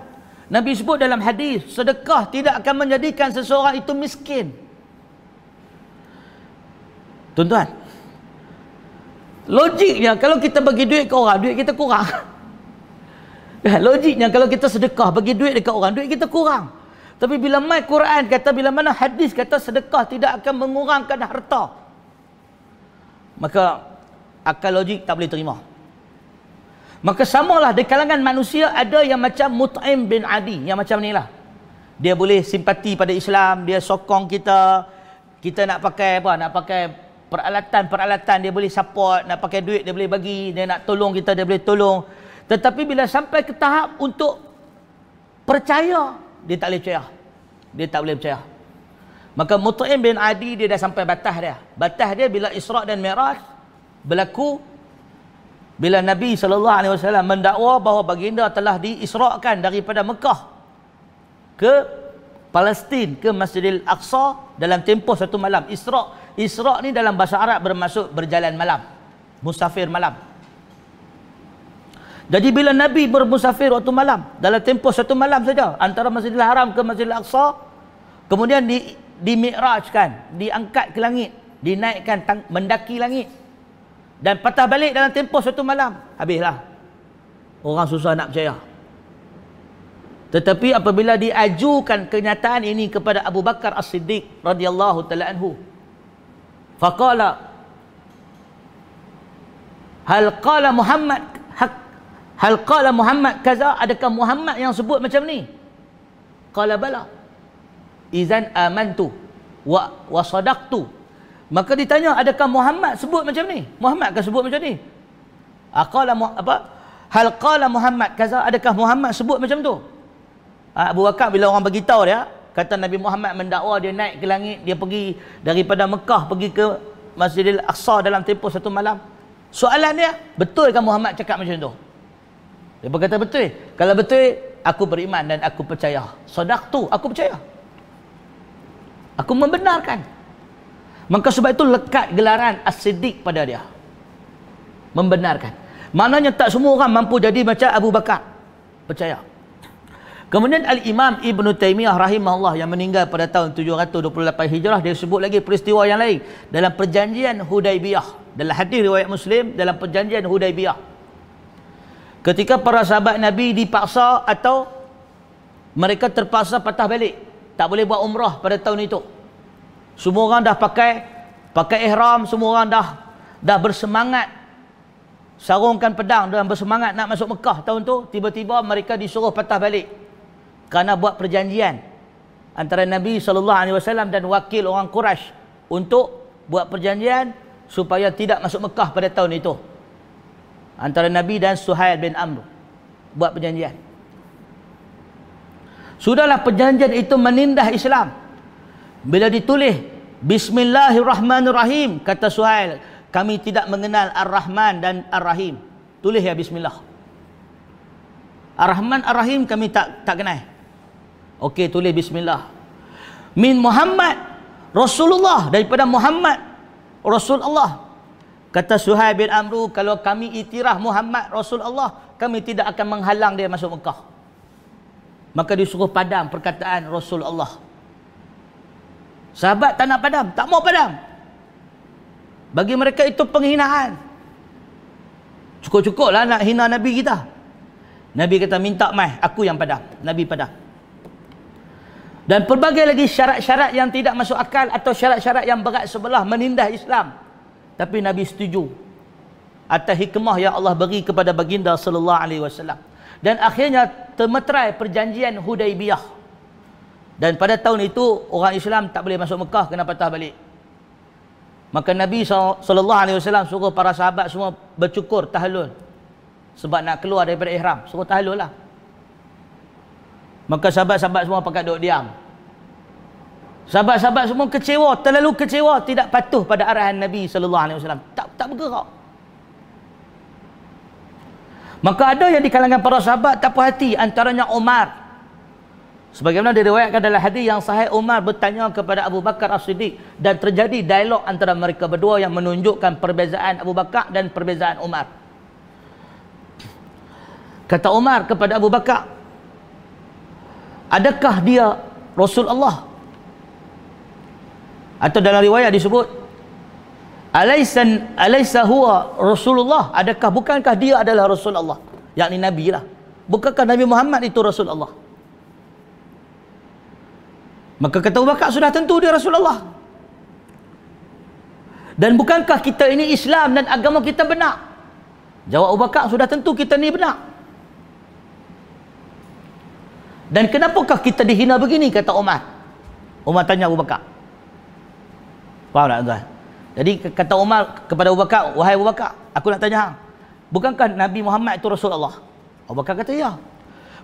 Speaker 1: Nabi sebut dalam hadis, sedekah tidak akan menjadikan seseorang itu miskin. Tuan-tuan, logiknya kalau kita bagi duit ke orang, duit kita kurang. Logiknya kalau kita sedekah bagi duit dekat orang, duit kita kurang. Tapi bila mai Quran kata, bila mana hadis kata sedekah tidak akan mengurangkan harta, maka akal logik tak boleh terima. Maka samalah di kalangan manusia ada yang macam Mut'im bin Adi, yang macam ni lah. Dia boleh simpati pada Islam, dia sokong kita, kita nak pakai apa, nak pakai peralatan-peralatan, dia boleh support, nak pakai duit dia boleh bagi, dia nak tolong kita, dia boleh tolong. Tetapi bila sampai ke tahap untuk percaya, dia tak boleh percaya. Dia tak boleh percaya. Maka Mut'im bin Adi dia dah sampai batas dia. Batas dia bila Isra dan Mi'raj berlaku, bila Nabi SAW mendakwa bahawa baginda telah diisrakan daripada Mekah ke Palestin, ke Masjidil Aqsa dalam tempoh satu malam. Isra ni dalam bahasa Arab bermaksud berjalan malam, musafir malam. Jadi bila Nabi bermusafir waktu malam, dalam tempoh satu malam saja, antara Masjidil Haram ke Masjidil Aqsa, kemudian di-mi'rajkan, diangkat ke langit, dinaikkan, mendaki langit, dan patah balik dalam tempoh satu malam, habislah. Orang susah nak percaya. Tetapi apabila diajukan kenyataan ini kepada Abu Bakar As-Siddiq radhiyallahu ta'ala anhu, faqala hal qala Muhammad kaza, adakah Muhammad yang sebut macam ni? Qala bala, izan amantu wa sadaqtu. Maka ditanya, adakah Muhammad sebut macam ni? Muhammad kan sebut macam ni? Hal qala Muhammad kaza, adakah Muhammad sebut macam tu? Abu Bakar bila orang beritahu dia, kata Nabi Muhammad mendakwa dia naik ke langit, dia pergi daripada Mekah pergi ke Masjidil Aqsa dalam tempoh satu malam. Soalan dia, betulkah Muhammad cakap macam tu? Dia berkata betul. Kalau betul, aku beriman dan aku percaya. Sadaqtu, aku percaya. Aku membenarkan. Maka sebab itu lekat gelaran As-Siddiq pada dia. Membenarkan. Maknanya tak semua orang mampu jadi macam Abu Bakar. Percaya. Kemudian Al-Imam Ibn Taymiyah rahimahullah yang meninggal pada tahun 728 Hijrah, dia sebut lagi peristiwa yang lain dalam perjanjian Hudaibiyah. Dalam hadis riwayat Muslim, dalam perjanjian Hudaibiyah, ketika para sahabat Nabi dipaksa atau mereka terpaksa patah balik, tak boleh buat umrah pada tahun itu. Semua orang dah pakai ihram, semua orang dah bersemangat sarungkan pedang dan bersemangat nak masuk Mekah tahun tu. Tiba-tiba mereka disuruh patah balik kerana buat perjanjian antara Nabi SAW dan wakil orang Quraisy untuk buat perjanjian supaya tidak masuk Mekah pada tahun itu. Antara Nabi dan Suhail bin Amr buat perjanjian. Sudahlah perjanjian itu menindah Islam. Bila ditulis Bismillahirrahmanirrahim, kata Suhail, kami tidak mengenal Ar-Rahman dan Ar-Rahim. Tulis ya bismillah. Ar-Rahman Ar-Rahim kami tak kenal. Okey, tulis bismillah. Min Muhammad Rasulullah, daripada Muhammad Rasulullah. Kata Suhaib bin Amru, kalau kami iktiraf Muhammad Rasulullah, kami tidak akan menghalang dia masuk Mekah. Maka disuruh padam perkataan Rasulullah. Sahabat tak nak padam, tak mau padam. Bagi mereka itu penghinaan. Cukup-cukuplah nak hina Nabi kita. Nabi kata, minta mai, aku yang padam. Nabi padam. Dan pelbagai lagi syarat-syarat yang tidak masuk akal atau syarat-syarat yang berat sebelah menindas Islam. Tapi Nabi setuju atas hikmah yang Allah beri kepada baginda sallallahu alaihi wasallam. Dan akhirnya termeterai perjanjian Hudaibiyah. Dan pada tahun itu orang Islam tak boleh masuk Mekah, kena patah balik. Maka Nabi sallallahu alaihi wasallam suruh para sahabat semua bercukur tahallul. Sebab nak keluar daripada ihram, suruh tahallul lah. Maka sahabat-sahabat semua pakat duduk diam. Sahabat-sahabat semua kecewa, terlalu kecewa, tidak patuh pada arahan Nabi sallallahu alaihi wasallam. Tak bergerak. Maka ada yang di kalangan para sahabat tak puas hati, antaranya Umar. Sebagaimana diriwayatkan dalam hadis yang sahih, Umar bertanya kepada Abu Bakar As-Siddiq dan terjadi dialog antara mereka berdua yang menunjukkan perbezaan Abu Bakar dan perbezaan Umar. Kata Umar kepada Abu Bakar, adakah dia Rasulullah? Atau dalam riwayat disebut, Alaysa huwa Rasulullah? Bukankah dia adalah Rasulullah? Yakni Nabi lah. Bukankah Nabi Muhammad itu Rasulullah? Maka kata Abu Bakar, sudah tentu dia Rasulullah. Dan bukankah kita ini Islam dan agama kita benar? Jawab Abu Bakar, sudah tentu kita ni benar. Dan kenapakah kita dihina begini? Kata Umar. Umar tanya Abu Bakar. Faham tak tuan? Jadi kata Umar kepada Abu Bakar, wahai Abu Bakar, aku nak tanya hang, bukankah Nabi Muhammad itu Rasulullah? Abu Bakar kata ya.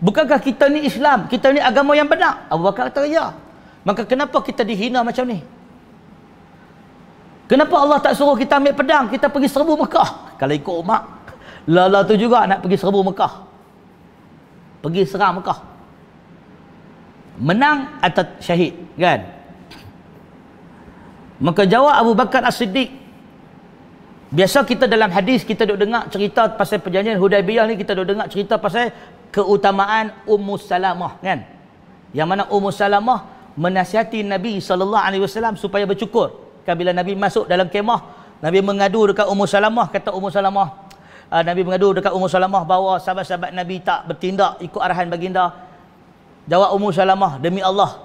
Speaker 1: Bukankah kita ni Islam, kita ni agama yang benar? Abu Bakar kata ya. Maka kenapa kita dihina macam ni? Kenapa Allah tak suruh kita ambil pedang, kita pergi serbu Mekah? Kalau ikut Umar, Lala tu juga nak pergi serbu Mekah, pergi serang Mekah, menang atau syahid, kan? Maka jawab Abu Bakar As-Siddiq, biasa kita dalam hadis kita duk dengar cerita pasal perjanjian Hudaibiyah ni, kita duk dengar cerita pasal keutamaan Ummu Salamah, kan? Yang mana Ummu Salamah menasihati Nabi SAW supaya bercukur. Kan bila Nabi masuk dalam kemah, Nabi mengadu dekat Ummu Salamah. Kata Ummu Salamah, Nabi mengadu dekat Ummu Salamah bahawa sahabat-sahabat Nabi tak bertindak ikut arahan baginda. Jawab Ummu Salamah, demi Allah,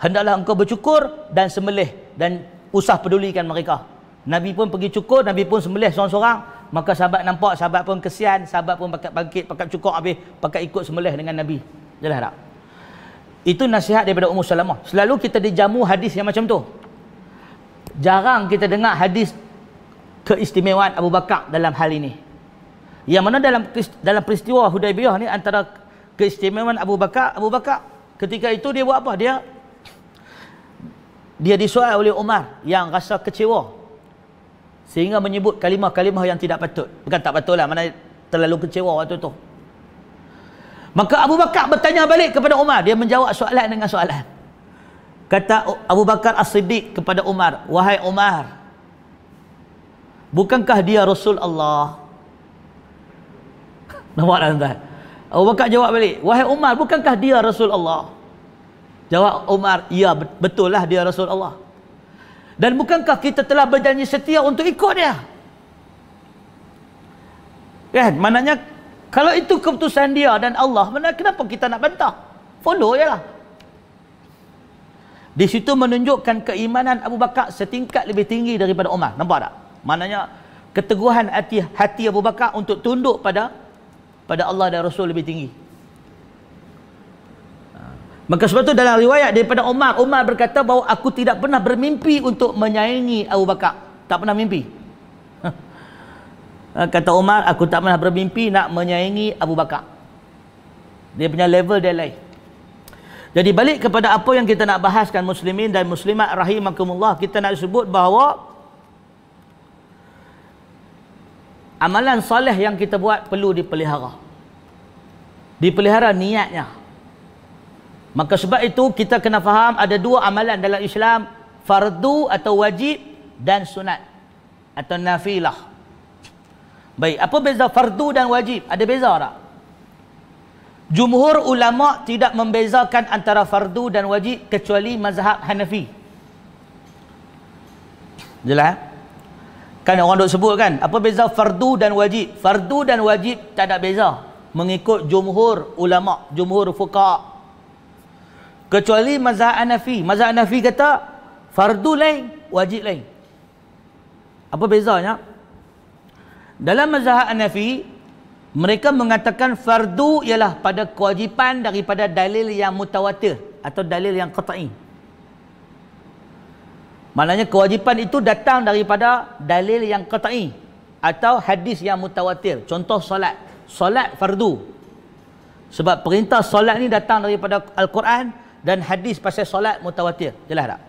Speaker 1: hendaklah engkau bercukur dan sembelih dan usah pedulikan mereka. Nabi pun pergi cukur, Nabi pun sembelih seorang-seorang. Maka sahabat nampak, sahabat pun kesian, sahabat pun pakat bangkit, pakat cukur habis, pakat ikut sembelih dengan Nabi. Jelas tak? Itu nasihat daripada Ummu Salamah. Selalu kita dijamu hadis yang macam tu. Jarang kita dengar hadis keistimewaan Abu Bakar dalam hal ini. Yang mana dalam peristiwa Hudaibiyah ni, antara keistimewaan Abu Bakar ketika itu dia buat apa? Dia disuai oleh Umar yang rasa kecewa sehingga menyebut kalimah-kalimah yang tidak patut. Bukan tak patut lah, mana terlalu kecewa waktu tu. Maka Abu Bakar bertanya balik kepada Umar. Dia menjawab soalan dengan soalan. Kata Abu Bakar As-Siddiq kepada Umar, wahai Umar, bukankah dia Rasul Allah? Nampak tak tuan? Abu Bakar jawab balik, wahai Umar, bukankah dia Rasul Allah? Jawab Umar, ya betul lah dia Rasul Allah. Dan bukankah kita telah berjanji setia untuk ikut dia? Kan? Maknanya kalau itu keputusan dia dan Allah, kenapa kita nak bantah? Follow je lah. Di situ menunjukkan keimanan Abu Bakar setingkat lebih tinggi daripada Umar. Nampak tak? Maknanya keteguhan hati Abu Bakar untuk tunduk pada Allah dan Rasul lebih tinggi. Maka sebab itu dalam riwayat daripada Umar berkata bahawa aku tidak pernah bermimpi untuk menyaingi Abu Bakar. Tak pernah mimpi. Kata Umar, aku tak pernah bermimpi nak menyaingi Abu Bakar. Dia punya level dia lain. Jadi balik kepada apa yang kita nak bahaskan, muslimin dan muslimat rahimakumullah, kita nak sebut bahawa amalan soleh yang kita buat perlu dipelihara. Dipelihara niatnya. Maka sebab itu kita kena faham ada dua amalan dalam Islam, fardu atau wajib dan sunat atau nafilah. Baik, apa beza fardu dan wajib? Ada beza tak? Jumhur ulama tidak membezakan antara fardu dan wajib kecuali mazhab Hanafi. Jelas? Kan orang duk sebut kan, apa beza fardu dan wajib? Fardu dan wajib tak ada beza mengikut jumhur ulama, jumhur fuqaha. Kecuali mazhab Hanafi. Mazhab Hanafi kata fardu lain, wajib lain. Apa bezanya? Dalam mazhab Hanafi, mereka mengatakan fardu ialah pada kewajipan daripada dalil yang mutawatir atau dalil yang qat'i. Maknanya kewajipan itu datang daripada dalil yang qat'i atau hadis yang mutawatir. Contoh solat. Solat fardu. Sebab perintah solat ni datang daripada Al-Quran dan hadis pasal solat mutawatir. Jelas tak?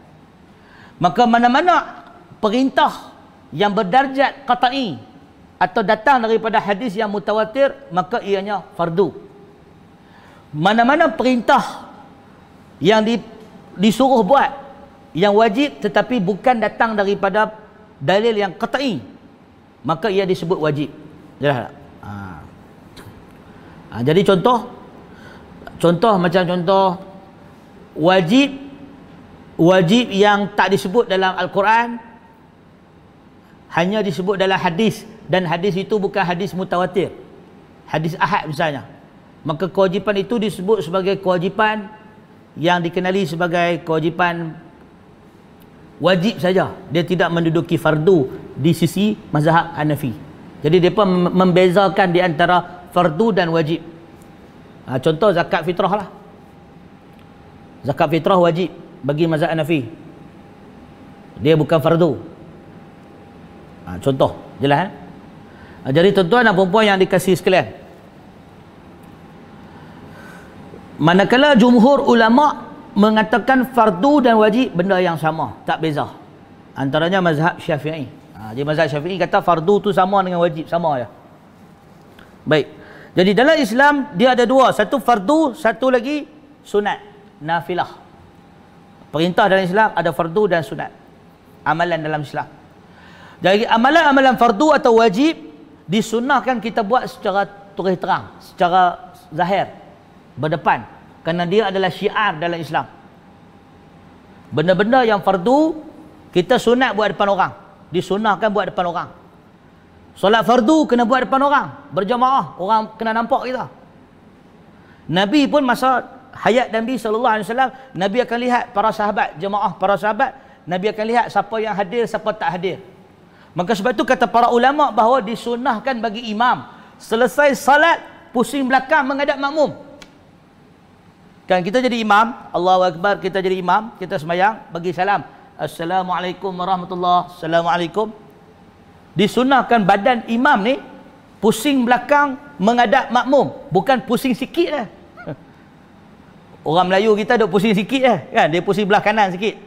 Speaker 1: Maka mana-mana perintah yang berdarjat qat'i atau datang daripada hadis yang mutawatir, maka ianya fardu. Mana-mana perintah yang disuruh buat yang wajib tetapi bukan datang daripada dalil yang qat'i, maka ia disebut wajib. Jelas tak? Jadi contoh macam contoh wajib yang tak disebut dalam Al-Quran, hanya disebut dalam hadis, dan hadis itu bukan hadis mutawatir, hadis ahad misalnya, maka kewajipan itu disebut sebagai kewajipan yang dikenali sebagai kewajipan wajib saja. Dia tidak menduduki fardu di sisi mazhab Hanafi. Jadi mereka membezakan di antara fardu dan wajib. Contoh zakat fitrah lah. Zakat fitrah wajib bagi mazhab Hanafi. Dia bukan fardu. Contoh, jelas. Jadi tuan-tuan dan puan-puan yang dikasihi sekalian, manakala jumhur ulama mengatakan fardu dan wajib benda yang sama, tak beza. Antaranya mazhab Syafi'i. Jadi mazhab Syafi'i kata fardu tu sama dengan wajib, sama je. Baik. Jadi dalam Islam dia ada dua, satu fardu, satu lagi sunat, nafilah. Perintah dalam Islam ada fardu dan sunat. Amalan dalam Islam. Jadi amalan-amalan fardu atau wajib disunnahkan kita buat secara terus terang, secara zahir, berdepan, kerana dia adalah syiar dalam Islam. Benda-benda yang fardu kita sunat buat depan orang, disunnahkan buat depan orang. Solat fardu kena buat depan orang, berjamaah, orang kena nampak kita. Nabi pun masa hayat Nabi SAW, Nabi akan lihat para sahabat, jemaah para sahabat, Nabi akan lihat siapa yang hadir, siapa tak hadir. Maka sebab itu kata para ulama bahawa disunnahkan bagi imam selesai salat pusing belakang menghadap makmum. Kan kita jadi imam, Allahu Akbar, kita jadi imam, kita sembahyang, bagi salam, Assalamualaikum warahmatullahi, Assalamualaikum. Disunnahkan badan imam ni pusing belakang menghadap makmum, bukan pusing sikit lah. Orang Melayu kita duk pusing sikit lah, kan? Dia pusing belah kanan sikit.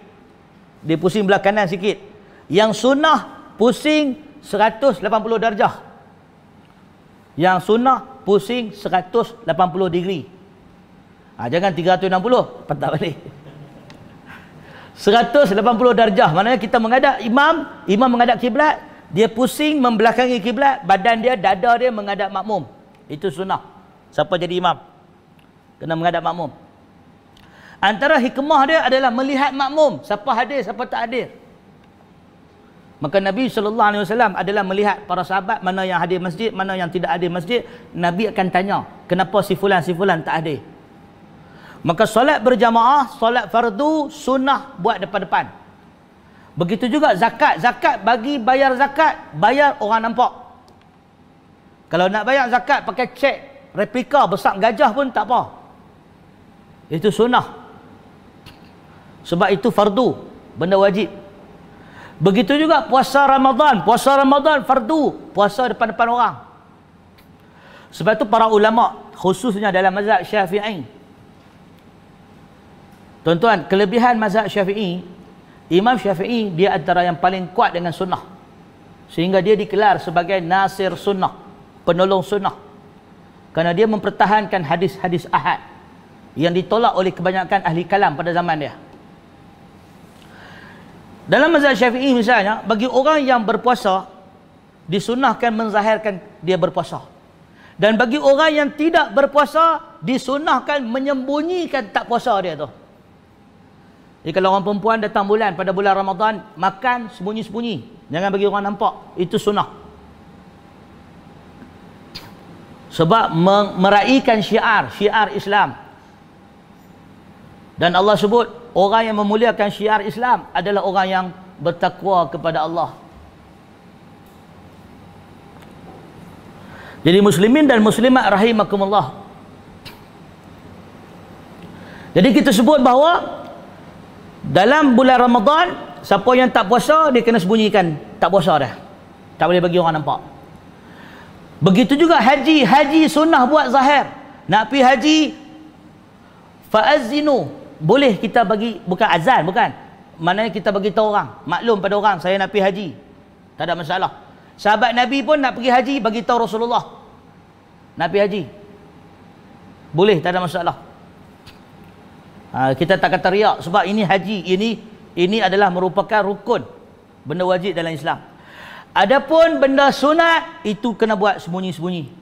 Speaker 1: Dia pusing belah kanan sikit. Yang sunnah pusing 180 darjah. Yang sunnah pusing 180 degree. Jangan 360, patah balik. 180 darjah, maknanya kita menghadap imam, imam menghadap kiblat, dia pusing membelakangi kiblat, badan dia, dada dia menghadap makmum. Itu sunnah. Siapa jadi imam kena menghadap makmum. Antara hikmah dia adalah melihat makmum, siapa hadir, siapa tak hadir. Maka Nabi SAW adalah melihat para sahabat, mana yang hadir masjid, mana yang tidak hadir masjid. Nabi akan tanya, kenapa si fulan tak hadir. Maka solat berjamaah, solat fardu, sunnah buat depan-depan. Begitu juga zakat. Zakat bagi bayar zakat, bayar orang nampak. Kalau nak bayar zakat pakai cek replika besar gajah pun tak apa. Itu sunnah. Sebab itu fardu, benda wajib. Begitu juga puasa Ramadan. Puasa Ramadan fardu, puasa depan-depan orang. Sebab itu para ulama, khususnya dalam mazhab Syafi'i, tuan-tuan, kelebihan mazhab Syafi'i, Imam Syafi'i dia antara yang paling kuat dengan sunnah. sehingga dia dikelar sebagai nasir sunnah, penolong sunnah, kerana dia mempertahankan hadis-hadis ahad yang ditolak oleh kebanyakan ahli kalam pada zaman dia. Dalam mazhab Syafi'i misalnya, bagi orang yang berpuasa disunnahkan menzahirkan dia berpuasa, dan bagi orang yang tidak berpuasa disunnahkan menyembunyikan tak puasa dia tu. Jadi kalau orang perempuan datang pada bulan Ramadan, makan sembunyi-sembunyi, jangan bagi orang nampak, itu sunnah. Sebab meraihkan syiar Islam. Dan Allah sebut orang yang memuliakan syiar Islam adalah orang yang bertakwa kepada Allah. Jadi muslimin dan muslimat rahimakumullah. Jadi kita sebut bahawa dalam bulan Ramadan, siapa yang tak puasa, dia kena sembunyikan tak puasa dah. Tak boleh bagi orang nampak. Begitu juga haji. Haji sunnah buat zahir. Nak pergi haji, fa'azinu. Boleh kita bagi, bukan azan, bukan. Maknanya kita bagi tahu orang. Maklum pada orang, saya nak pergi haji. Tak ada masalah. Sahabat Nabi pun nak pergi haji, bagi tahu Rasulullah. Nak pergi haji. Boleh, tak ada masalah. Kita tak kata riak, sebab ini haji, ini adalah merupakan rukun, benda wajib dalam Islam. Adapun benda sunat, itu kena buat sembunyi-sembunyi.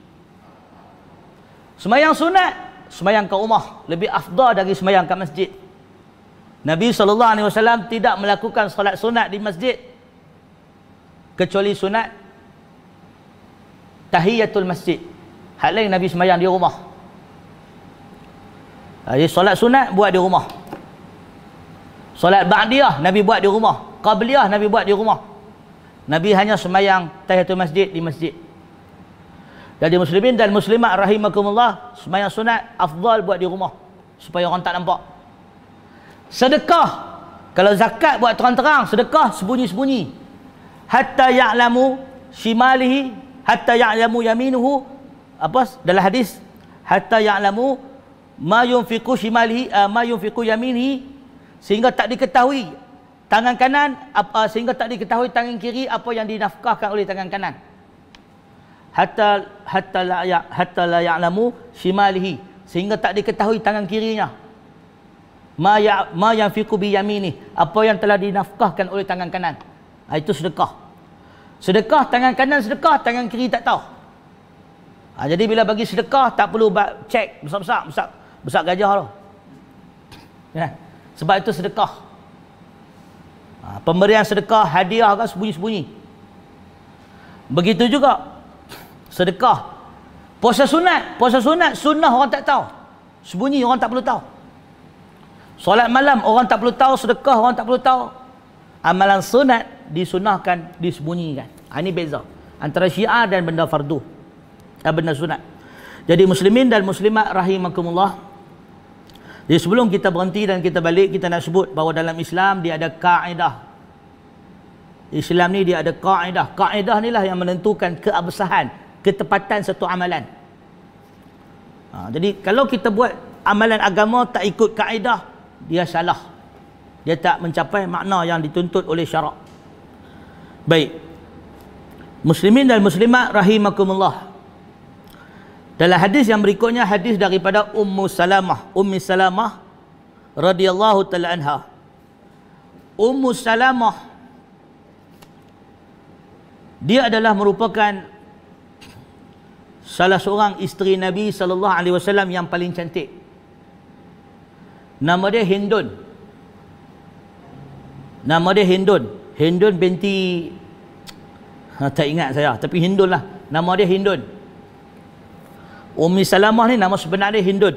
Speaker 1: Semayang sunat, semayang kat rumah lebih afdal dari semayang kat masjid. Nabi SAW tidak melakukan solat sunat di masjid kecuali sunat tahiyatul masjid. Hal lain Nabi semayang di rumah. Jadi solat sunat buat di rumah. Solat ba'diyah Nabi buat di rumah. Qabliyah Nabi buat di rumah. Nabi hanya semayang tahiyatul masjid di masjid. Jadi muslimin dan muslimat rahimakumullah, semayang sunat afdal buat di rumah supaya orang tak nampak. Sedekah, kalau zakat buat terang-terang, sedekah sembunyi-sembunyi. Hatta ya'lamu shimalihi, hatta ya'lamu yaminuhu. Apa dalam hadis? Hatta ya'lamu ma yunfiqu shimalihi, ma yunfiqu yaminihi, sehingga tak diketahui tangan kanan, sehingga tak diketahui tangan kiri apa yang dinafkahkan oleh tangan kanan. Hatta la ya'lamu shimalihi, sehingga tak diketahui tangan kirinya. Ma yanfiqu bi yamini, apa yang telah dinafkahkan oleh tangan kanan. Itu sedekah. Sedekah tangan kanan sedekah, tangan kiri tak tahu. Jadi bila bagi sedekah tak perlu cek besar gajah tu. Ya. Sebab itu sedekah. Pemberian sedekah, hadiah kan sembunyi-sembunyi. Begitu juga sedekah. Puasa sunat sunnah orang tak tahu. Sembunyi, orang tak perlu tahu. Solat malam orang tak perlu tahu, sedekah orang tak perlu tahu. Amalan sunat disunahkan, disembunyikan. Ini beza antara syiar dan benda fardu, benda sunat. Jadi muslimin dan muslimat rahimakumullah. Jadi sebelum kita berhenti dan kita balik, kita nak sebut bahawa dalam Islam dia ada kaedah. Islam ni dia ada kaedah. Kaedah ni lah yang menentukan keabsahan, ketepatan satu amalan. Jadi kalau kita buat amalan agama tak ikut kaedah, dia salah. Dia tak mencapai makna yang dituntut oleh syarak. Baik. Muslimin dan muslimat rahimakumullah. Dalam hadis yang berikutnya, hadis daripada Ummi Salamah radhiyallahu taala anha. Ummu Salamah, dia adalah merupakan salah seorang isteri Nabi sallallahu alaihi wasallam yang paling cantik. Nama dia Hindun. Nama dia Hindun. Hindun binti tak ingat saya, tapi Hindun lah. Nama dia Hindun. Ummi Salamah ni nama sebenar dia Hindun.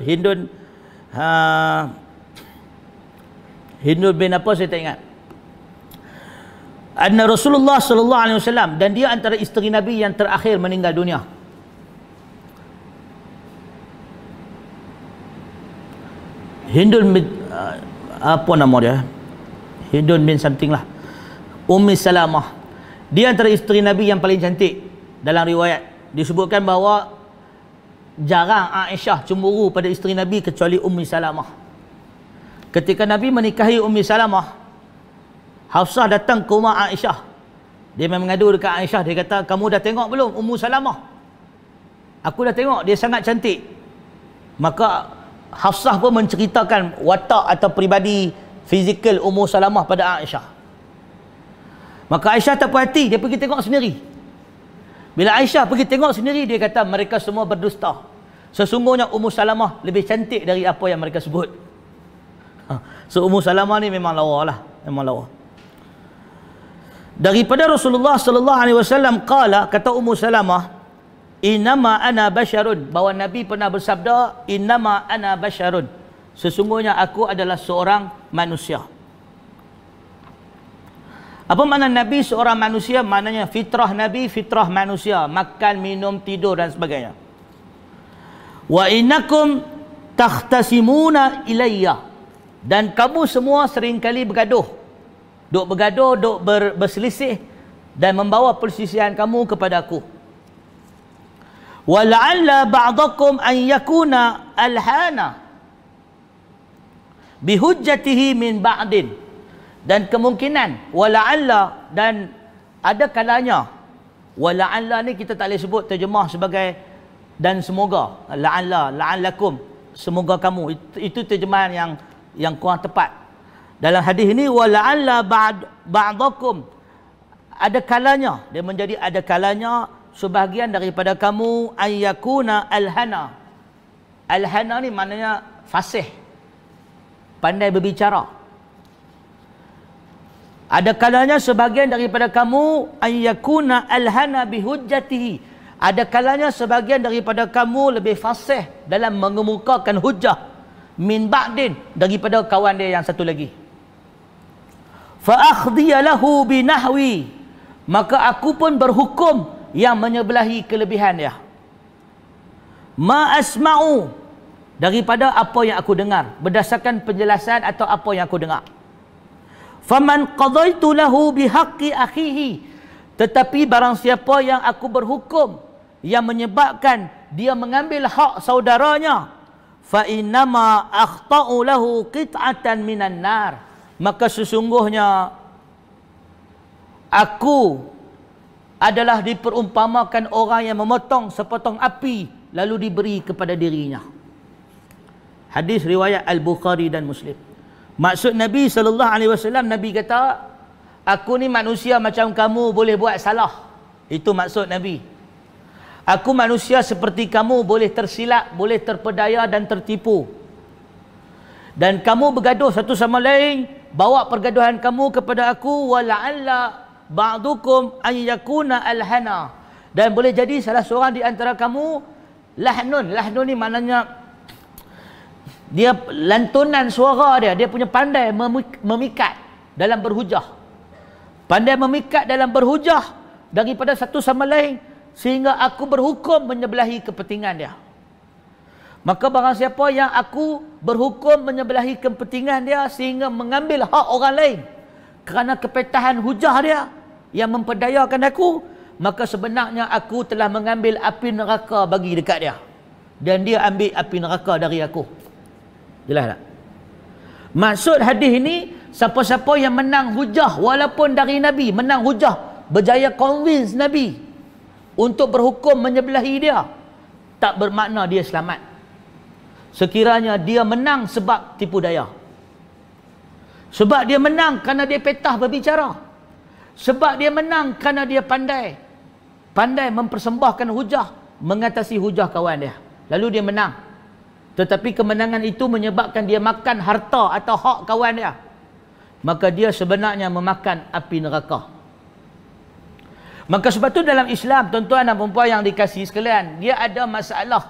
Speaker 1: Hindun bin apa saya tak ingat. Anna Rasulullah sallallahu alaihi wasallam, dan dia antara isteri Nabi yang terakhir meninggal dunia. Hindun bin apa nama dia? Hindun bin something lah. Ummi Salamah. Dia antara isteri Nabi yang paling cantik. Dalam riwayat disebutkan bahawa jarang Aisyah cemburu pada isteri Nabi kecuali Ummi Salamah. Ketika Nabi menikahi Ummi Salamah, Hafsah datang ke rumah Aisyah Dia memang mengadu dekat Aisyah. Dia kata, kamu dah tengok belum Ummu Salamah? Aku dah tengok, dia sangat cantik. Maka Hafsah pun menceritakan watak atau peribadi fizikal Ummu Salamah pada Aisyah. Maka Aisyah tak puas hati, dia pergi tengok sendiri. Bila Aisyah pergi tengok sendiri, dia kata mereka semua berdusta. Sesungguhnya Ummu Salamah lebih cantik dari apa yang mereka sebut. So Ummu Salamah ni memang lawa lah, memang lawa. Daripada Rasulullah sallallahu alaihi wasallam qala, kata Ummu Salamah, innama ana basyarun, bahawa Nabi pernah bersabda, innama ana basyarun, sesungguhnya aku adalah seorang manusia. Apa makna Nabi seorang manusia? Maknanya fitrah Nabi, fitrah manusia, makan, minum, tidur dan sebagainya. Wa innakum takhtasimuna ilayya, dan kamu semua seringkali bergaduh. Duk bergaduh, duk berselisih dan membawa perselisihan kamu kepada aku. Wa la'alla ba'dakum an yakuna alhana bihujjatihi min ba'din, dan kemungkinan wala'alla, dan ada kalanya, wala'alla ni kita tak boleh sebut terjemah sebagai dan semoga, la'alla, la'allakum, semoga kamu, itu terjemahan yang kurang tepat. Dalam hadis ini, wala'alla ba'dakum, ada kalanya, dia menjadi ada kalanya sebahagian daripada kamu ayyakuna alhana. Alhana ni maknanya fasih, pandai berbicara. Ada kalanya sebahagian daripada kamu ayyakuna alhana bihujjatihi, ada kalanya sebahagian daripada kamu lebih fasih dalam mengemukakan hujah min ba'din, daripada kawan dia yang satu lagi. Fa akhdiya lahu binahwi, maka aku pun berhukum yang menyebelahi kelebihan dia. Ma asma'u, daripada apa yang aku dengar, berdasarkan penjelasan atau apa yang aku dengar. Faman qadaitu lahu bihaqqi akhihi, tetapi barang siapa yang aku berhukum yang menyebabkan dia mengambil hak saudaranya, fa innama akhta'u lahu qit'atan minan nar, maka sesungguhnya aku adalah diperumpamakan orang yang memotong sepotong api lalu diberi kepada dirinya. Hadis riwayat Al-Bukhari dan Muslim. Maksud Nabi SAW, Nabi kata, aku ni manusia macam kamu, boleh buat salah. Itu maksud Nabi. Aku manusia seperti kamu, boleh tersilap, boleh terpedaya dan tertipu. Dan kamu bergaduh satu sama lain, bawa pergaduhan kamu kepada aku, wala'alla ba'dukum ayyakuna alhana, dan boleh jadi salah seorang di antara kamu lahnun. Lahnun ni maknanya dia lantunan suara dia punya pandai memikat dalam berhujah, pandai memikat dalam berhujah daripada satu sama lain, sehingga aku berhukum menyebelahi kepentingan dia. Maka barang siapa yang aku berhukum menyebelahi kepentingan dia sehingga mengambil hak orang lain kerana kepetahan hujah dia yang memperdayakan aku, maka sebenarnya aku telah mengambil api neraka bagi dekat dia, dan dia ambil api neraka dari aku. Jelas tak? Maksud hadis ini, siapa-siapa yang menang hujah walaupun dari Nabi, menang hujah, berjaya convince Nabi untuk berhukum menyebelahi dia, tak bermakna dia selamat. Sekiranya dia menang sebab tipu daya, sebab dia menang kerana dia petah berbicara, sebab dia menang kerana dia pandai mempersembahkan hujah, mengatasi hujah kawan dia, lalu dia menang. Tetapi kemenangan itu menyebabkan dia makan harta atau hak kawan dia, maka dia sebenarnya memakan api neraka. Maka sebab itu dalam Islam, tuan-tuan dan puan-puan yang dikasihi sekalian, dia ada masalah,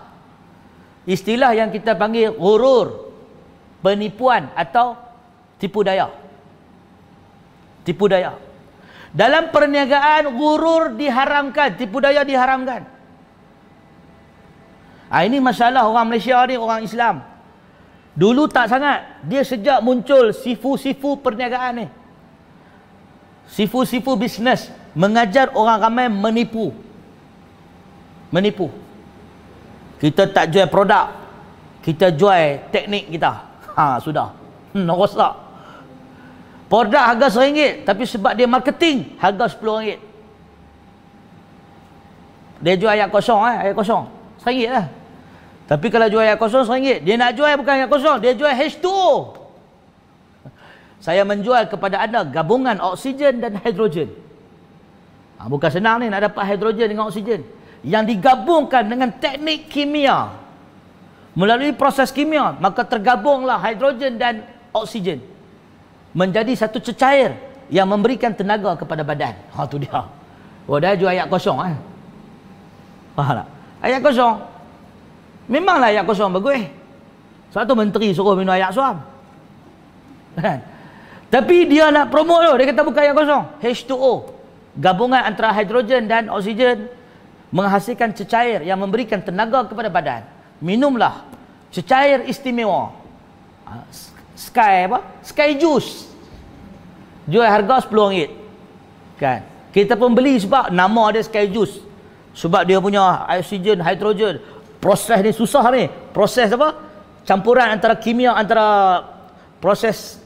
Speaker 1: istilah yang kita panggil ghurur, penipuan atau tipu daya. Tipu daya. Dalam perniagaan, ghurur diharamkan, tipu daya diharamkan. Ini masalah orang Malaysia ni, orang Islam. Dulu tak sangat. Dia sejak muncul sifu-sifu perniagaan ni, sifu-sifu bisnes, mengajar orang ramai menipu. Kita tak jual produk, kita jual teknik kita. Sudah. Rosak. Produk harga RM1, tapi sebab dia marketing, harga RM10. Dia jual ayat kosong, ayat kosong. RM1 lah. Tapi kalau jual ayat kosong RM1, dia nak jual bukan ayat kosong, dia jual H2O. Saya menjual kepada anda gabungan oksigen dan hidrogen. Bukan senang ni nak dapat hidrogen dengan oksigen. Yang digabungkan dengan teknik kimia. Melalui proses kimia, maka tergabunglah hidrogen dan oksigen. Menjadi satu cecair yang memberikan tenaga kepada badan. Tu dia. Dia jual ayat kosong. Faham tak? Ayat kosong. Memanglah ayat kosong bagus. Sebab tu menteri suruh minum ayat suam. Kan? Tapi dia nak promote tu. Dia kata bukan ayat kosong. H2O. Gabungan antara hidrogen dan oksigen menghasilkan cecair yang memberikan tenaga kepada badan. Minumlah. Cecair istimewa. Sky juice. Jual harga RM10. Kan? Kita pun beli sebab nama dia Sky Juice. Sebab dia punya oksigen, hidrogen. Proses ni susah ni. Proses apa? Campuran antara kimia, antara proses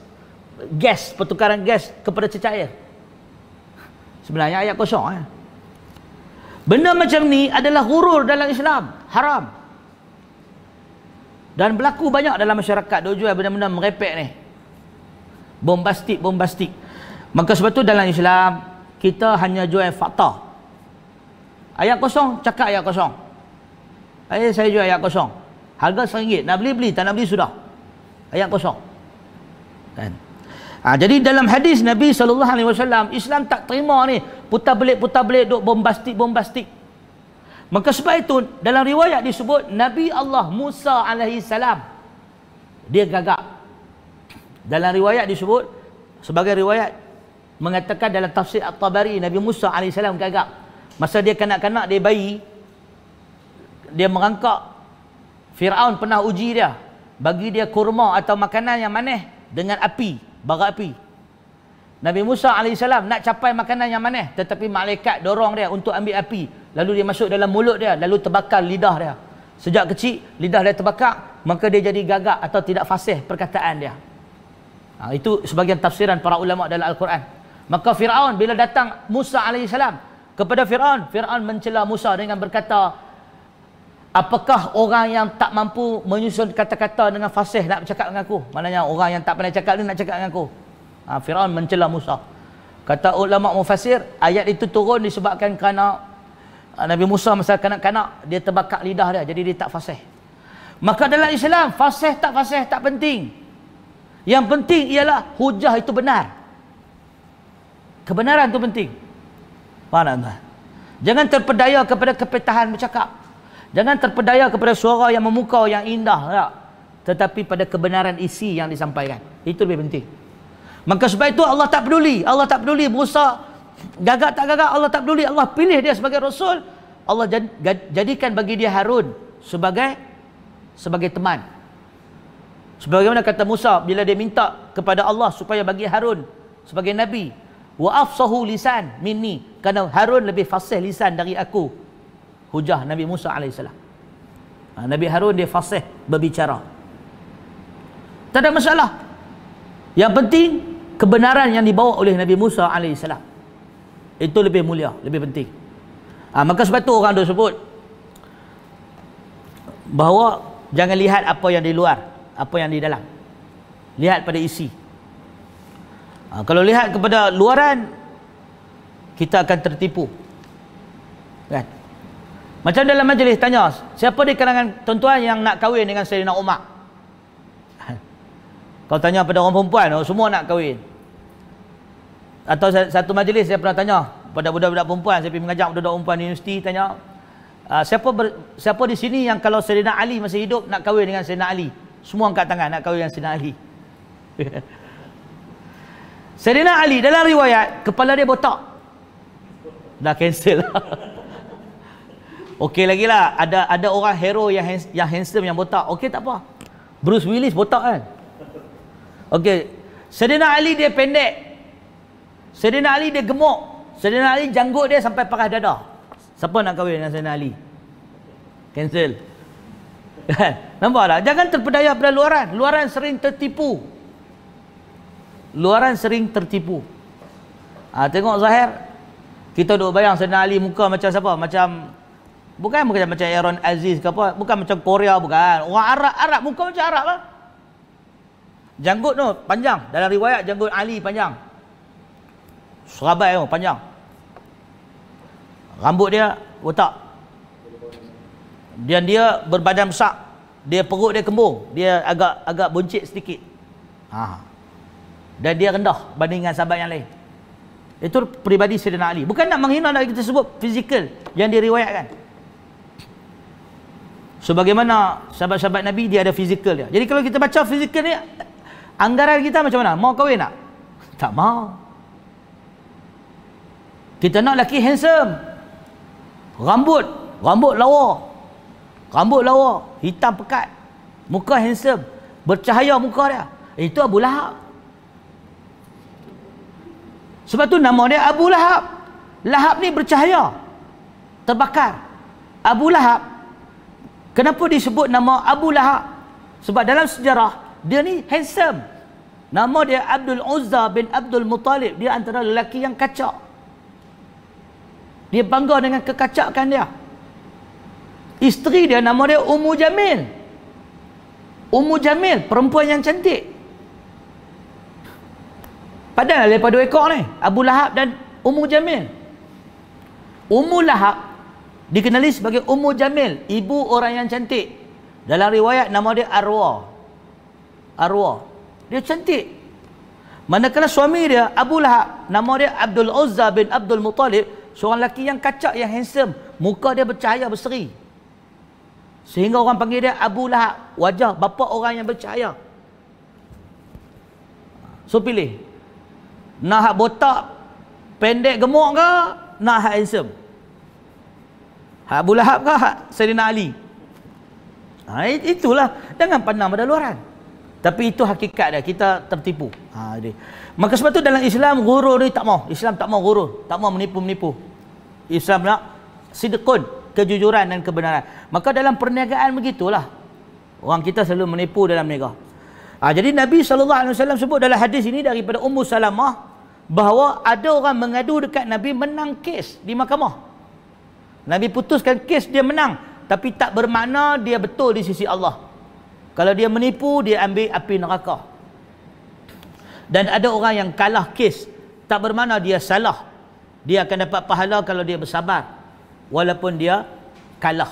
Speaker 1: gas, pertukaran gas kepada cecair. Sebenarnya ayat kosong. Benda macam ni adalah hurur dalam Islam. Haram. Dan berlaku banyak dalam masyarakat. Dia jual benda-benda merepek ni. Bombastik. Maka sebab tu dalam Islam, kita hanya jual fakta. Ayat kosong, cakap ayat kosong. Saya jual ayat kosong. Harga RM1. Nak beli, tak nak beli sudah. Ayat kosong. Kan? Jadi dalam hadis Nabi SAW, Islam tak terima ni putar belik duk bombastik. Maka sebab itu dalam riwayat disebut Nabi Allah Musa AS dia gagak. Dalam riwayat disebut, sebagai riwayat mengatakan dalam tafsir At-Tabari, Nabi Musa AS gagak. Masa dia kanak-kanak, dia bayi, dia merangkak. Fir'aun pernah uji dia, bagi dia kurma atau makanan yang manis dengan api, bara api. Nabi Musa AS nak capai makanan yang manis, tetapi malaikat dorong dia untuk ambil api. Lalu dia masuk dalam mulut dia, lalu terbakar lidah dia. Sejak kecil lidah dia terbakar, maka dia jadi gagak atau tidak fasih perkataan dia. Itu sebagian tafsiran para ulama dalam Al-Quran. Maka Fir'aun bila datang Musa AS kepada Fir'aun mencela Musa dengan berkata, apakah orang yang tak mampu menyusun kata-kata dengan fasih nak bercakap dengan aku? Maknanya orang yang tak pandai cakap ni nak cakap dengan aku. Fir'aun mencela Musa. Kata ulama mufassir, ayat itu turun disebabkan kerana Nabi Musa masa kanak-kanak dia terbakar lidah dia, jadi dia tak fasih. Maka dalam Islam, fasih tak penting. Yang penting ialah hujah itu benar. Kebenaran itu penting. Faham tak? Jangan terpedaya kepada kepetahan bercakap. Jangan terpedaya kepada suara yang memukau, yang indah, tak? Tetapi pada kebenaran isi yang disampaikan. Itu lebih penting. Maka sebab itu Allah tak peduli. Allah tak peduli Musa gagak tak gagak, Allah tak peduli. Allah pilih dia sebagai Rasul. Allah jadikan bagi dia Harun sebagai teman. Sebagaimana kata Musa bila dia minta kepada Allah supaya bagi Harun sebagai Nabi. Wa afsahu lisan minni. Kerana Harun lebih fasih lisan dari aku. Hujah Nabi Musa AS. Nabi Harun dia fasih berbicara. Tak ada masalah. Yang penting kebenaran yang dibawa oleh Nabi Musa AS. Itu lebih mulia, lebih penting. Maka sebab tu orang dah sebut bahawa jangan lihat apa yang di luar, apa yang di dalam. Lihat pada isi. Kalau lihat kepada luaran, kita akan tertipu. Kan? Macam dalam majlis tanya, siapa di kalangan tuan-tuan yang nak kahwin dengan Sayyidina Umar? Kalau tanya pada orang perempuan, semua nak kahwin. Atau satu majlis saya pernah tanya pada budak-budak perempuan, saya pergi mengajak budak-budak perempuan di universiti, tanya, siapa di sini yang kalau Sayyidina Ali masih hidup nak kahwin dengan Sayyidina Ali? Semua angkat tangan nak kahwin dengan Sayyidina Ali. Sayyidina Ali dalam riwayat kepala dia botak. Dah cancel. Okey lagi lah, ada orang hero yang handsome yang botak. Okey tak apa. Bruce Willis botak kan. Okey, Sayyidina Ali dia pendek. Sayyidina Ali dia gemuk. Sayyidina Ali janggut dia sampai parah dada. Siapa nak kahwin dengan Sayyidina Ali? Cancel. Kan? Nampak tak? Jangan terpedaya pada luaran. Luaran sering tertipu. Luaran sering tertipu. Tengok Zahir. Kita duk bayang Sayyidina Ali muka macam siapa? Macam Bukan macam Aaron Aziz ke apa, bukan macam Korea, bukan. Orang Arab muka macam Arab lah. Janggut tu panjang, dalam riwayat janggut Ali panjang. Serabai tu panjang. Rambut dia botak. Dan dia berbadan besar. Dia perut dia kembung, dia agak buncit sedikit. Dan dia rendah bandingkan sahabat yang lain. Itu peribadi Sayyidina Ali. Bukan nak menghina, nak kita sebut fizikal yang diriwayatkan. Sebagaimana sahabat-sahabat Nabi, dia ada fizikal dia. Jadi kalau kita baca fizikal ni, anggaran kita macam mana? Mau kahwin tak? Tak mau. Kita nak lelaki handsome. Rambut lawa, hitam pekat, muka handsome, bercahaya muka dia. Itu Abu Lahab. Sebab tu nama dia Abu Lahab. Lahab ni bercahaya, terbakar. Abu Lahab, kenapa disebut nama Abu Lahab? Sebab dalam sejarah dia ni handsome. Nama dia Abdul Uzza bin Abdul Muttalib. Dia antara lelaki yang kacak. Dia bangga dengan kekacakan dia. Isteri dia nama dia Ummu Jamil. Ummu Jamil, perempuan yang cantik. Padahal daripada dua ekor ni, Abu Lahab dan Ummu Jamil. Ummu Lahab dikenali sebagai Ummu Jamil, ibu orang yang cantik. Dalam riwayat nama dia Arwah. Dia cantik. Manakala suami dia Abu Lahab, nama dia Abdul Uzza bin Abdul Muttalib, seorang lelaki yang kacak, yang handsome, muka dia bercahaya berseri. Sehingga orang panggil dia Abu Lahab, wajah bapa orang yang bercahaya. So pilih, nak hak botak, pendek gemuk ke, nak hak handsome? Hak Abu Lahab ke hak Sayyidina Ali? Itulah, jangan pandang pada luaran. Tapi itu hakikat dia, kita tertipu. Maka sebab tu dalam Islam, gurur ni tak mau. Islam tak mau gurur, tak mau menipu-menipu. Islam nak sidqun, kejujuran dan kebenaran. Maka dalam perniagaan begitulah. Orang kita selalu menipu dalam niaga. Jadi Nabi SAW sebut dalam hadis ini daripada Ummu Salamah, bahawa ada orang mengadu dekat Nabi menang kes di mahkamah. Nabi putuskan kes, dia menang. Tapi tak bermakna dia betul di sisi Allah. Kalau dia menipu, dia ambil api neraka. Dan ada orang yang kalah kes, tak bermakna dia salah. Dia akan dapat pahala kalau dia bersabar, walaupun dia kalah.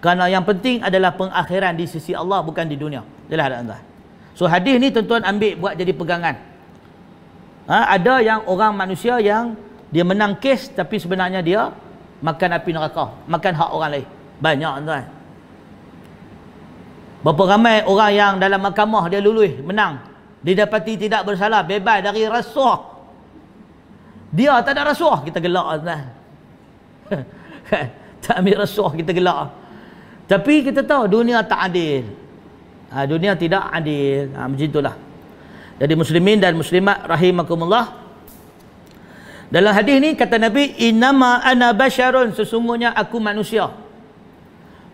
Speaker 1: Kerana yang penting adalah pengakhiran di sisi Allah, bukan di dunia. Jelas tak tuan? So hadis ni tuan-tuan ambil buat jadi pegangan. Ada yang orang manusia yang dia menang kes, tapi sebenarnya dia makan api neraka, makan hak orang lain. Banyak tuan. Berapa ramai orang yang dalam mahkamah dia lulus, menang, didapati tidak bersalah, bebas dari rasuah. Dia tak ada rasuah, kita gelak tuan. Tak ambil rasuah, kita gelak. Tapi kita tahu dunia tak adil. Dunia tidak adil. Macam itulah. Jadi muslimin dan muslimat rahimakumullah, dalam hadis ni kata Nabi, innama ana basyarun, sesungguhnya aku manusia.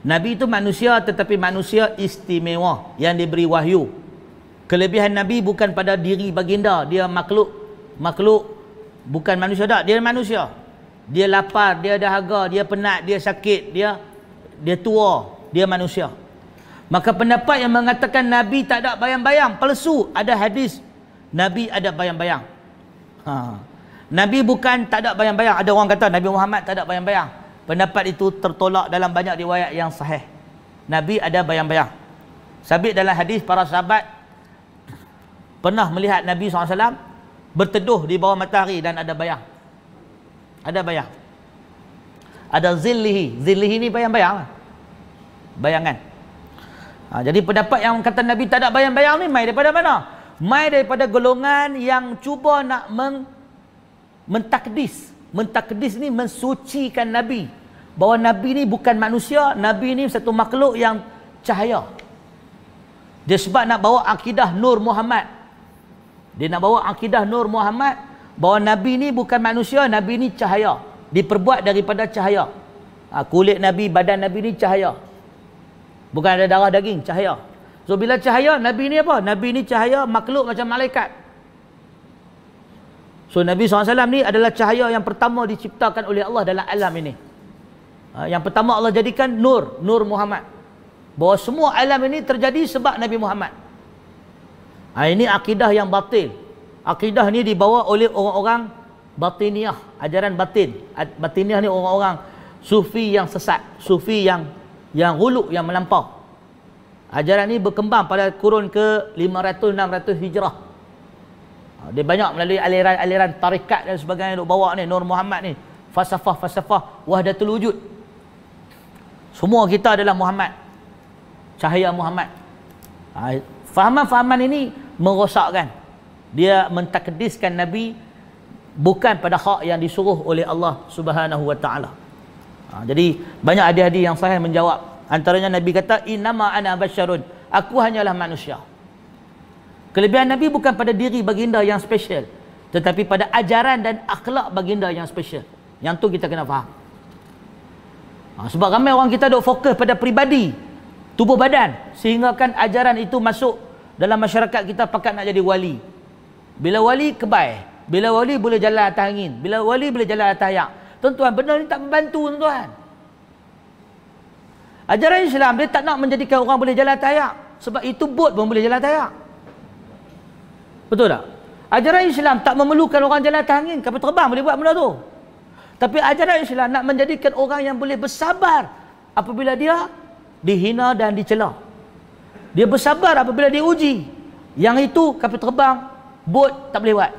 Speaker 1: Nabi itu manusia, tetapi manusia istimewa yang diberi wahyu. Kelebihan Nabi bukan pada diri baginda, dia makhluk, bukan manusia tak, dia manusia. Dia lapar, dia dahaga, dia penat, dia sakit, dia tua, dia manusia. Maka pendapat yang mengatakan Nabi tak ada bayang-bayang, palsu. Ada hadis Nabi ada bayang-bayang. Nabi bukan tak ada bayang-bayang. Ada orang kata Nabi Muhammad tak ada bayang-bayang. Pendapat itu tertolak dalam banyak riwayat yang sahih. Nabi ada bayang-bayang. Sabit dalam hadis, para sahabat pernah melihat Nabi SAW berteduh di bawah matahari dan ada bayang. Ada bayang. Ada zillihi. Zillihi ni bayang-bayang. Bayangan. Jadi pendapat yang kata Nabi tak ada bayang-bayang ni mai daripada mana? Mai daripada golongan yang cuba nak mentakdis. Mentakdis ni mensucikan Nabi. Bahawa Nabi ni bukan manusia, Nabi ni satu makhluk yang cahaya. Dia sebab nak bawa akidah Nur Muhammad. Dia nak bawa akidah Nur Muhammad, bahawa Nabi ni bukan manusia, Nabi ni cahaya. Diperbuat daripada cahaya. Kulit Nabi, badan Nabi ni cahaya. Bukan ada darah daging, cahaya. So bila cahaya, Nabi ni apa? Nabi ni cahaya makhluk macam malaikat. So Nabi SAW ni adalah cahaya yang pertama diciptakan oleh Allah dalam alam ini. Yang pertama Allah jadikan nur Muhammad. Bahawa semua alam ini terjadi sebab Nabi Muhammad. Ini akidah yang batil. Akidah ni dibawa oleh orang-orang batiniah, ajaran batin. Batiniah ni orang-orang sufi yang sesat, sufi yang huluk, yang melampau. Ajaran ni berkembang pada kurun ke 500-600 Hijrah. Dia banyak melalui aliran-aliran tarikat dan sebagainya duk bawa ni, Nur Muhammad ni. Falsafah wahdatul wujud. Semua kita adalah Muhammad. Cahaya Muhammad. Fahaman-fahaman ini merosakkan. Dia mentakdiskan Nabi bukan pada hak yang disuruh oleh Allah Subhanahu wa taala. Jadi banyak hadis-hadis yang sahih menjawab. Antaranya Nabi kata, innama ana basyarun, aku hanyalah manusia. Kelebihan Nabi bukan pada diri baginda yang special, tetapi pada ajaran dan akhlak baginda yang special. Yang tu kita kena faham. Sebab ramai orang kita duk fokus pada pribadi, tubuh badan, sehingga kan ajaran itu masuk dalam masyarakat kita pakat nak jadi wali. Bila wali kebai, bila wali boleh jalan atas angin, bila wali boleh jalan atas ayak. Tuan-tuan, benda ni tak membantu tuan-tuan. Ajaran Islam dia tak nak menjadikan orang boleh jalan atas ayak. Sebab itu bot pun boleh jalan atas ayak. Betul tak? Ajaran Islam tak memerlukan orang jalan atas angin, kapal terbang boleh buat benda tu. Tapi ajaran Islam nak menjadikan orang yang boleh bersabar apabila dia dihina dan dicela. Dia bersabar apabila dia uji. Yang itu kapal terbang, bot tak boleh buat.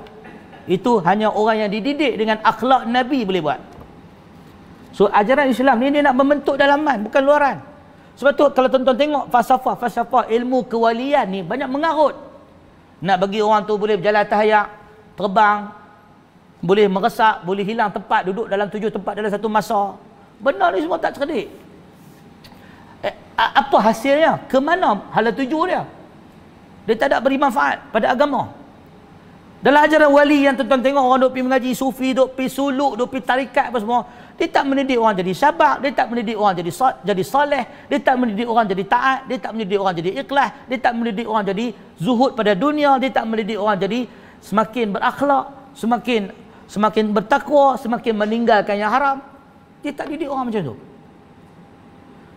Speaker 1: Itu hanya orang yang dididik dengan akhlak Nabi boleh buat. So ajaran Islam ni dia nak membentuk dalaman, bukan luaran. Sebab tu kalau tuan-tuan tengok falsafah ilmu kewalian ni banyak mengarut. Nak bagi orang tu boleh berjalan atas ayak, terbang, boleh meresak, boleh hilang tempat, duduk dalam 7 tempat dalam satu masa. Benda ni semua tak cerdik. Apa hasilnya? Ke mana hala tuju dia? Dia tak ada beri manfaat pada agama. Dalam ajaran wali yang tuan-tuan tengok orang duk pergi mengaji sufi, duk pergi suluk, duk pergi tarikat apa semua, dia tak mendidik orang jadi sabar, dia tak mendidik orang jadi soleh, dia tak mendidik orang jadi taat, dia tak mendidik orang jadi ikhlas, dia tak mendidik orang jadi zuhud pada dunia, dia tak mendidik orang jadi semakin berakhlak, semakin bertakwa, semakin meninggalkan yang haram. Dia tak didik orang macam tu.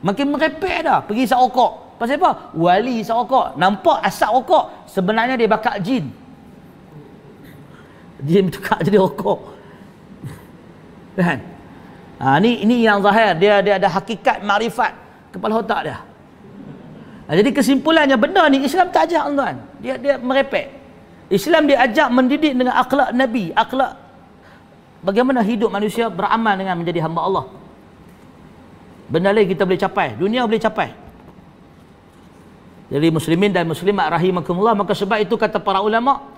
Speaker 1: Makin merepek dah, pergi isap rokok. Pasal apa? Wali isap rokok. Nampak asap rokok, sebenarnya dia bakar jin. Dia tukar jadi rokok. Kan? Ini yang zahir, dia ada hakikat makrifat kepala otak dia. Jadi kesimpulannya benda ni Islam tak ajak tuan. Dia merepek. Islam dia ajak mendidik dengan akhlak Nabi, akhlak bagaimana hidup manusia beramal dengan menjadi hamba Allah. Benda lain kita boleh capai, dunia boleh capai. Jadi muslimin dan muslimat rahimakumullah, maka sebab itu kata para ulama,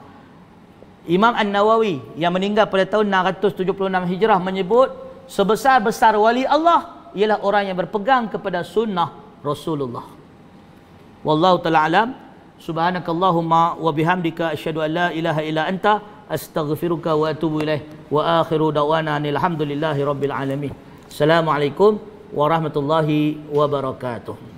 Speaker 1: Imam An-Nawawi yang meninggal pada tahun 676 Hijrah menyebut sebesar-besar wali Allah ialah orang yang berpegang kepada sunnah Rasulullah. Wallahu ta'ala alam. Subhanakallahumma wa bihamdika asyhadu an la ilaha illa anta astaghfiruka wa atubu ilaih. Wa akhiru da'wana alhamdulillahi rabbil alamin. Assalamualaikum warahmatullahi wabarakatuh.